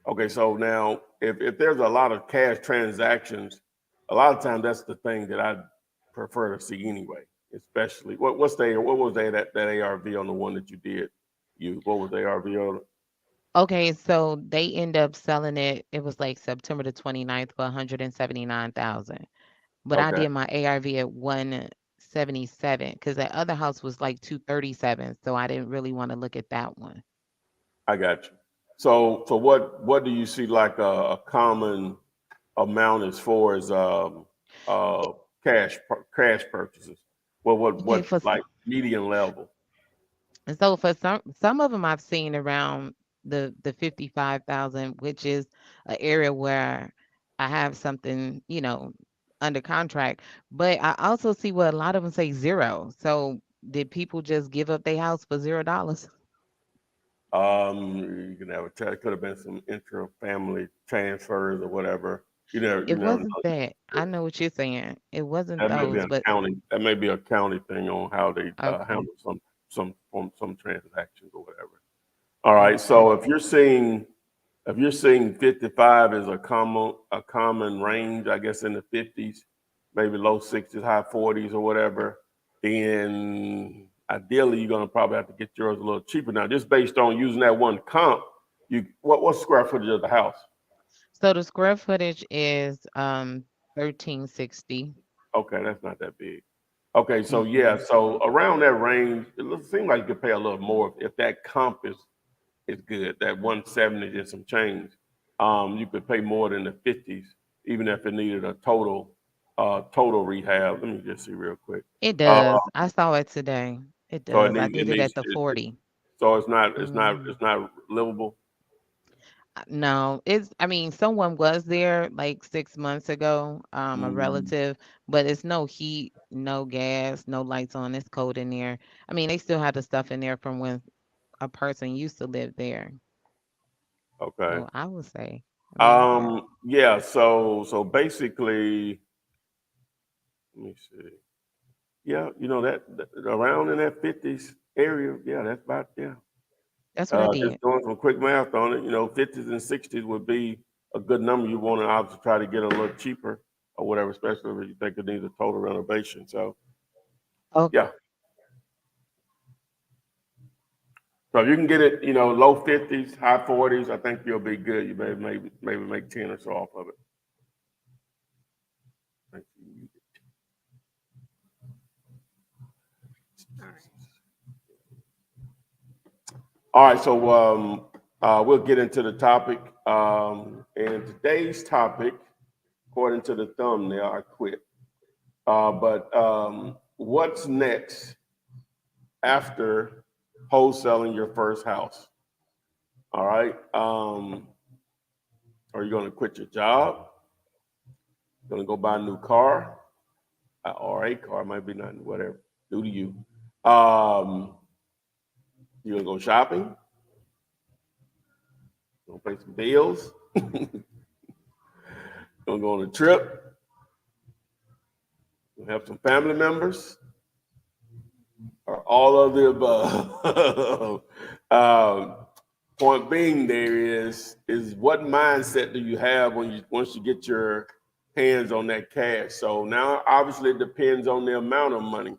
Okay, so now if there's a lot of cash transactions, a lot of times that's the thing that I prefer to see anyway. Especially what was that ARV on the one that you did? What was the ARV on? Okay, so they end up selling it. It was like September the 29th for 179,000. But I Okay, did my ARV at 177 because that other house was like 237. So I didn't really want to look at that one. I got you. So what do you see like a common amount as far as uh cash purchases? Well, Okay, what like median level? and so for some of them I've seen around the 55,000, which is an area where I have something, under contract. But I also see what a lot of them say zero. So did people just give up their house for $0? You can have it could have been some intra-family transfers or whatever. You It never wasn't know. that. I know what you're saying. It wasn't That may be those, a but county. That may be a county thing on how they okay. handle some transactions or whatever. All right. Okay. So if you're seeing 55 is a common range, I guess in the 50s, maybe low 60s, high 40s or whatever, then ideally you're gonna probably have to get yours a little cheaper. Now, just based on using that one comp, what's square footage of the house? So the square footage is 1360. Okay, that's not that big. Okay, so yeah, Mm-mm. so around that range, seems like you could pay a little more if that comp is good. That 170 and some change, you could pay more than the 50s, even if it needed a total rehab. Let me just see real quick. It Uh, does. I saw it today. It so it does. I needs it did it needs at the 40. so it's not it's not Mhm. it's not livable. No, I mean, someone was there like 6 months ago, a Mm, relative, but it's no heat, no gas, no lights on. It's cold in there. I mean, they still have the stuff in there from when a person used to live there. okay. So I would say livable. Yeah. So basically, let me see. Yeah, that around in that 50s area. Yeah, that's about yeah. That's what I Just did. doing some quick math on it, 50s and 60s would be a good number. You want to obviously try to get a little cheaper or whatever, especially if you think it needs a total renovation. So, Okay. yeah. So if you can get it, low 50s, high 40s, I think you'll be good. You maybe make 10 or so off of it. All right, so we'll get into the topic. And today's topic, according to the thumbnail, I quit. But what's next after wholesaling your first house? All right. Are you going to quit your job? Going to go buy a new car or a car? Might be nothing, whatever. Do to you. You going to go shopping? Going to pay some bills? Going to go on a trip? Going to have some family members? Or all of the above? um, point being there is what mindset do you have when you once you get your hands on that cash? So now obviously it depends on the amount of money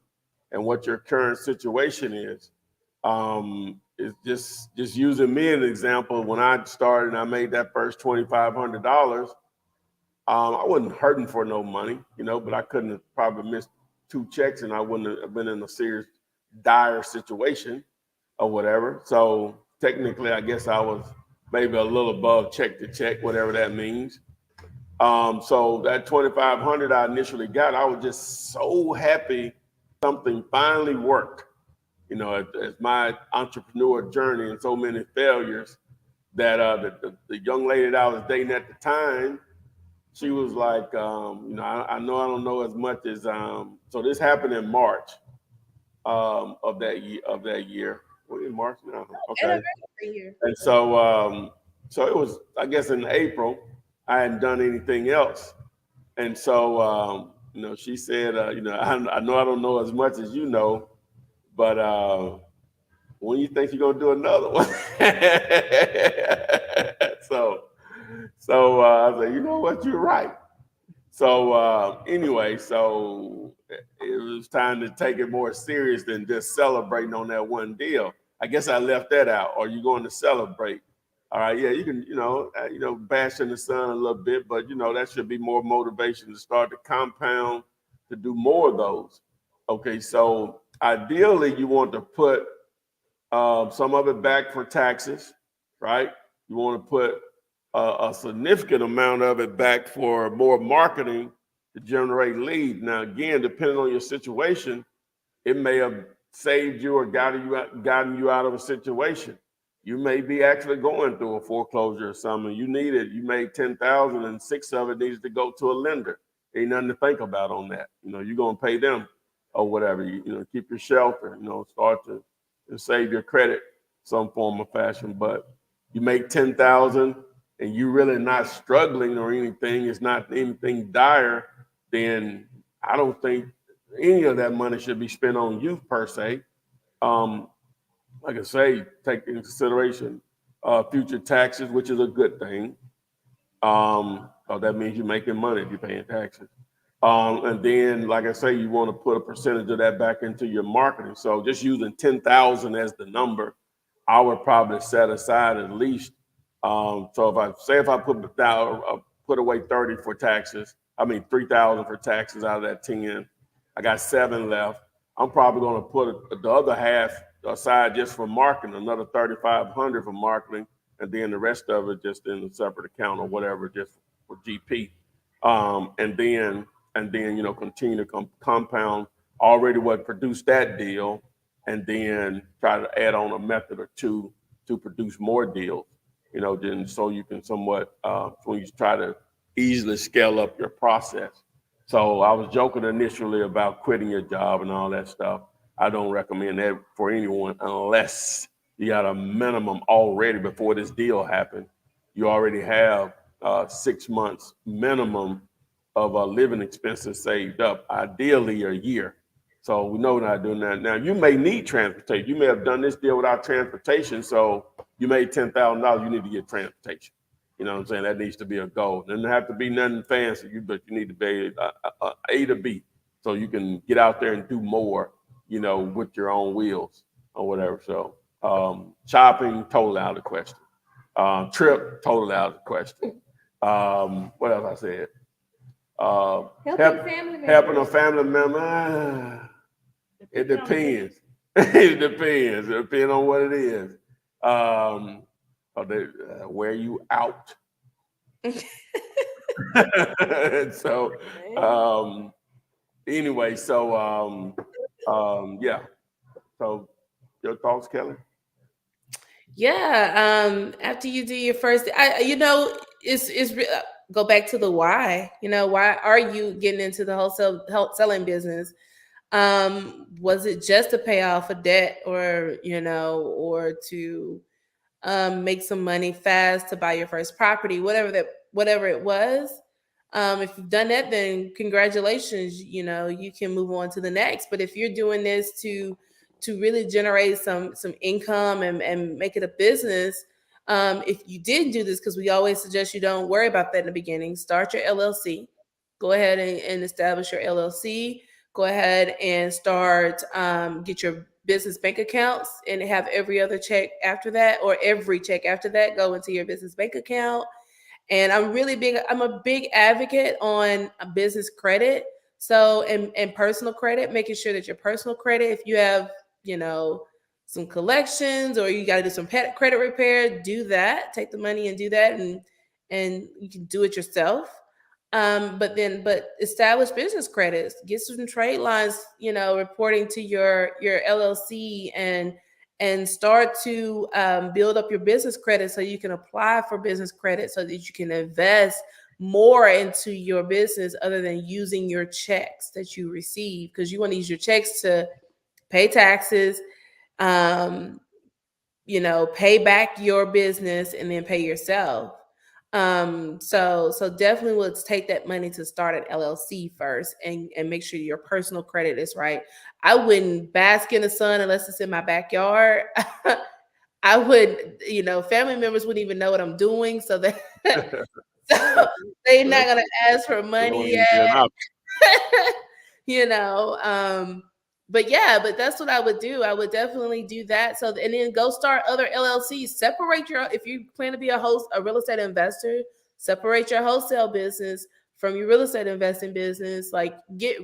and what your current situation is. It's just using me as an example. When I started and I made that first $2,500, I wasn't hurting for no money, but I couldn't have probably missed 2 checks and I wouldn't have been in a serious dire situation or whatever. So technically, I guess I was maybe a little above check to check, whatever that means. So that 2,500 I initially got, I was just so happy something finally worked. As my entrepreneur journey and so many failures that the young lady that I was dating at the time, she was like, I know I don't know as much as so this happened in March of that year. What in March now? Okay. And so it was, I guess in April, I hadn't done anything else. And so she said, I know I don't know as much as you know, but when you think you're gonna do another one? so I was like, you know what, you're right. So anyway, so it was time to take it more serious than just celebrating on that one deal. I guess I left that out. Are you going to celebrate? All right, yeah, you can, bash in the sun a little bit, but that should be more motivation to start to compound to do more of those. Okay, so ideally you want to put some of it back for taxes, right? You want to put a significant amount of it back for more marketing to generate leads. Now, again, depending on your situation, it may have saved you or gotten you out of a situation. You may be actually going through a foreclosure or something. You made 10,000 and 6 of it needs to go to a lender. Ain't nothing to think about on that. You're gonna pay them or whatever. Keep your shelter. Start to save your credit some form of fashion. But you make 10,000 and you really not struggling or anything. It's not anything dire. Then I don't think any of that money should be spent on you per se. Like I say, take into consideration future taxes, which is a good thing. So that means you're making money if you're paying taxes. And then, like I say, you want to put a percentage of that back into your marketing. So just using 10,000 as the number, I would probably set aside at least. So if I put away 30 for taxes, 3,000 for taxes out of that 10, I got 7 left. I'm probably going to put the other half aside just for marketing, another 3,500 for marketing, and then the rest of it just in a separate account or whatever, just for GP. And then continue to compound already what produced that deal, and then try to add on a method or two to produce more deals. Then so you can somewhat when you try to easily scale up your process. So I was joking initially about quitting your job and all that stuff. I don't recommend that for anyone unless you got a minimum already before this deal happened. You already have 6 months minimum of living expenses saved up, ideally a year. So we know we're not doing that. Now, you may need transportation. You may have done this deal without transportation. So you made $10,000, you need to get transportation. You know what I'm saying? That needs to be a goal. It doesn't have to be nothing fancy, but you need to be A to B so you can get out there and do more, with your own wheels or whatever. So shopping, totally out of the question. Trip, totally out of the question. What else I said? Helping a family member. It depends. It depends. It depends on what it is. Wear you out. So anyway, yeah. So your thoughts, Kelly? Yeah. After you do your first, go back to the why. Why are you getting into the wholesaling business? Was it just to pay off a debt, or to make some money fast to buy your first property, whatever it was? If you've done that, then congratulations, you can move on to the next. But if you're doing this to really generate some income and make it a business, If you didn't do this, because we always suggest you don't worry about that in the beginning, start your LLC. Go ahead and establish your LLC. Go ahead and start, get your business bank accounts and have every other check after that, or every check after that, go into your business bank account. And I'm a big advocate on a business credit. So, and personal credit, making sure that your personal credit, if you have, you know, some collections or you got to do some pet credit repair, do that. Take the money and do that, and you can do it yourself. But establish business credits, get some trade lines, you know, reporting to your LLC, and start to, build up your business credit so you can apply for business credit so that you can invest more into your business other than using your checks that you receive, because you want to use your checks to pay taxes, um, you know, pay back your business and then pay yourself. So definitely let's take that money to start an LLC first, and make sure your personal credit is right. I wouldn't bask in the sun unless it's in my backyard. I would, you know, family members wouldn't even know what I'm doing, so that so they're not gonna ask for You don't money even get an yet. option. You know, but yeah, but that's what I would do. I would definitely do that. So, and then go start other LLCs. Separate your, if you plan to be a real estate investor, separate your wholesale business from your real estate investing business. Like, get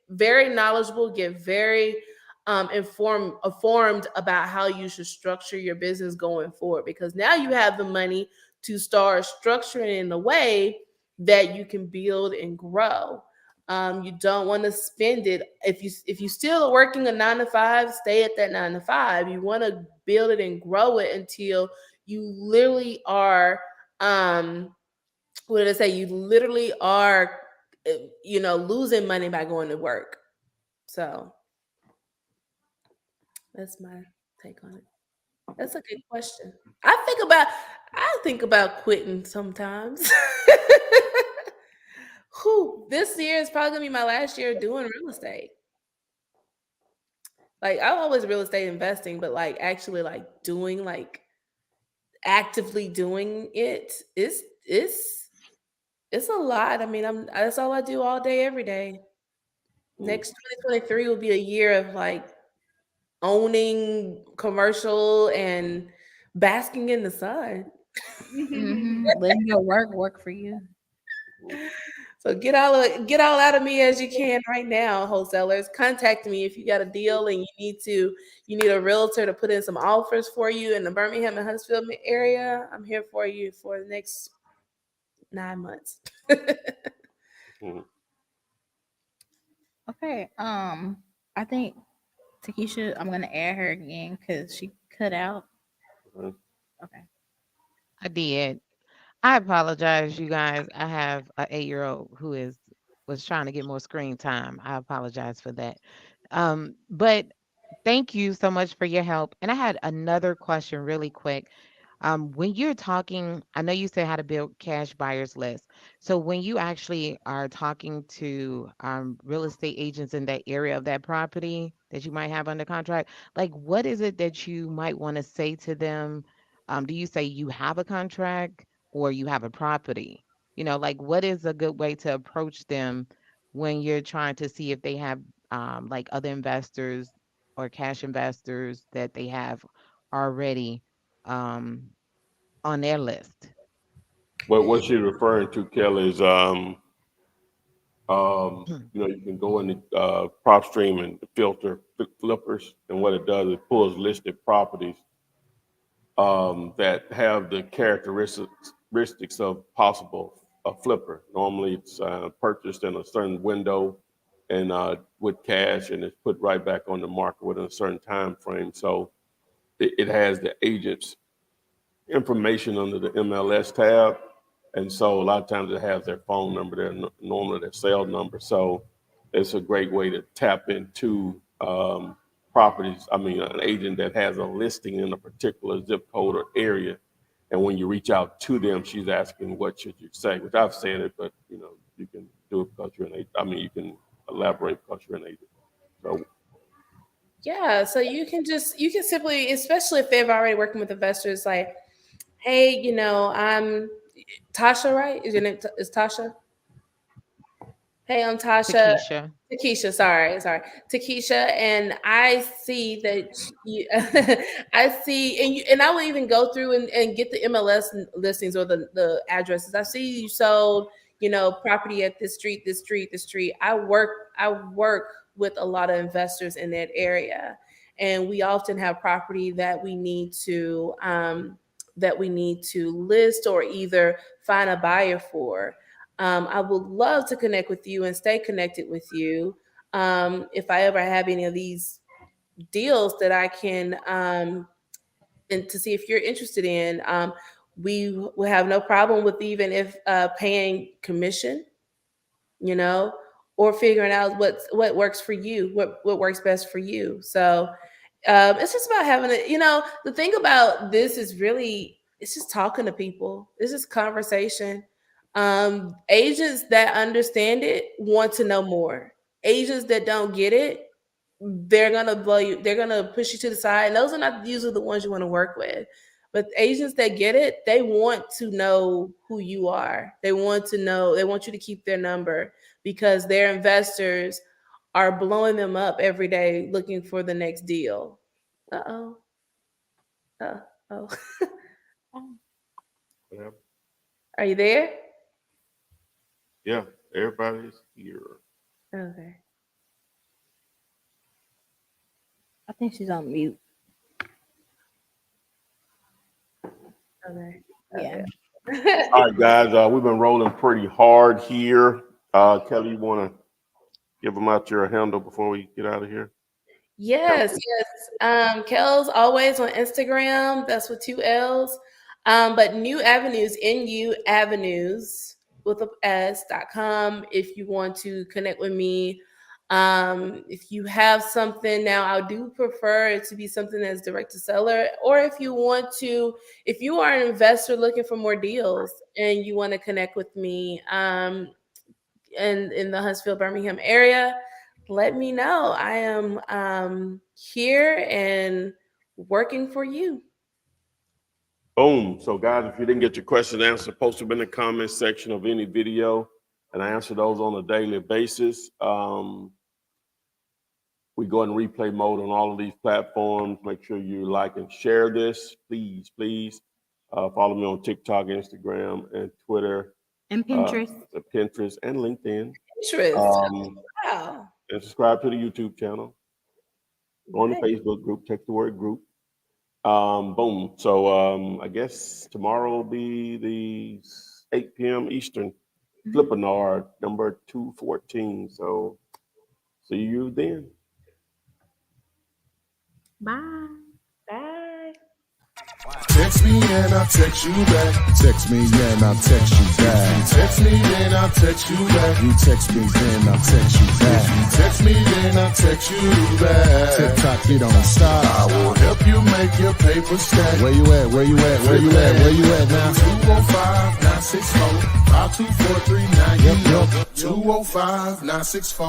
very knowledgeable, get very, informed about how you should structure your business going forward, because now you have the money to start structuring in a way that you can build and grow. You don't want to spend it. If you still are working a 9 to 5, stay at that 9 to 5. You want to build it and grow it until you literally are, what did I say? You literally are, losing money by going to work. So that's my take on it. That's a good question. I think about quitting sometimes. This year is probably gonna be my last year doing real estate. Like, I'm always real estate investing, but like actually like doing, like actively doing it, it's a lot. I mean, that's all I do all day, every day. Mm. Next 2023 will be a year of like owning commercial and basking in the sun. Letting your work work for you. So get all out of me as you can right now, wholesalers. Contact me if you got a deal and you need a realtor to put in some offers for you in the Birmingham and Huntsville area. I'm here for you for the next 9 months. Mm. Okay. I think Takesha, I'm gonna add her again because she cut out. Mm. Okay. I did. I apologize, you guys. I have a 8-year-old who was trying to get more screen time. I apologize for that. But thank you so much for your help. And I had another question really quick. When you're talking, I know you said how to build cash buyers list. So when you actually are talking to real estate agents in that area of that property that you might have under contract, like what is it that you might want to say to them? Do you say you have a contract or you have a property? Like what is a good way to approach them when you're trying to see if they have like other investors or cash investors that they have already um, on their list. What she's referring to, Kelly, is you can go in the prop stream and filter flippers, and what it does, it pulls listed properties that have the characteristics of possible a flipper. Normally, it's purchased in a certain window and with cash, and it's put right back on the market within a certain time frame. So it has the agent's information under the MLS tab, and so a lot of times it has their phone number there, normally their cell number. So it's a great way to tap into properties. I mean, an agent that has a listing in a particular zip code or area, and when you reach out to them, she's asking, "What should you say?" Which I've said it, but you can do it because you're an agent. I mean, you can elaborate because you're an agent. So Yeah, so you can simply, especially if they've already working with investors, like hey, I'm Tasha, right? Is your name is Tasha? Hey, I'm Tasha. Takesha. Takesha, sorry, Takesha, and I see that you, I see, and I will even go through and get the MLS listings or the addresses. I see you sold, property at this street, this street, this street. I work with a lot of investors in that area, and we often have property that we need to list or either find a buyer for. I would love to connect with you and stay connected with you. If I ever have any of these deals that I can, and to see if you're interested in, we will have no problem with even if paying commission, you know, or figuring out what works for you, what works best for you. So it's just about having it. The thing about this is really it's just talking to people. It's just conversation. Agents that understand it want to know more. Agents that don't get it, they're gonna blow you. They're gonna push you to the side. And those are not usually the ones you want to work with. But agents that get it, they want to know who you are. They want to know. They want you to keep their number because their investors are blowing them up every day looking for the next deal. Uh-oh. Uh-oh. Yeah, Are you there? yeah, everybody's here. Okay. I think she's on mute. Okay. Yeah. All right, guys, we've been rolling pretty hard here. Kelly, you want to give them out your handle before we get out of here? Yes. Kel's always on Instagram. That's with 2 L's. But New Avenues, NU Avenues with a S.com if you want to connect with me. If you have something now, I do prefer it to be something that's direct to seller, or if you are an investor looking for more deals and you want to connect with me, in the Huntsville, Birmingham area, let me know. I am here and working for you. Boom. So, guys, if you didn't get your question answered, post them in the comments section of any video, and I answer those on a daily basis. We go in replay mode on all of these platforms. Make sure you like and share this. Please. Follow me on TikTok, Instagram, and Twitter. And Pinterest. Pinterest and LinkedIn. Pinterest. Wow. And subscribe to the YouTube channel. Go on the Facebook group, text the word group. Boom. So I guess tomorrow will be the 8 p.m. Eastern Flippanard number 214. So see you then. Bye. Bye. Text me and I'll text you back. Text me, and I'll text you back. Text me and I'll text you back. You text me, then I'll text you back. Text me then I'll text you back. TikTok, you don't stop. I will help you make your paper stack. Where you at? Where you at? Where you at? Where you at now? 205-964-5243. Now you know. 205-964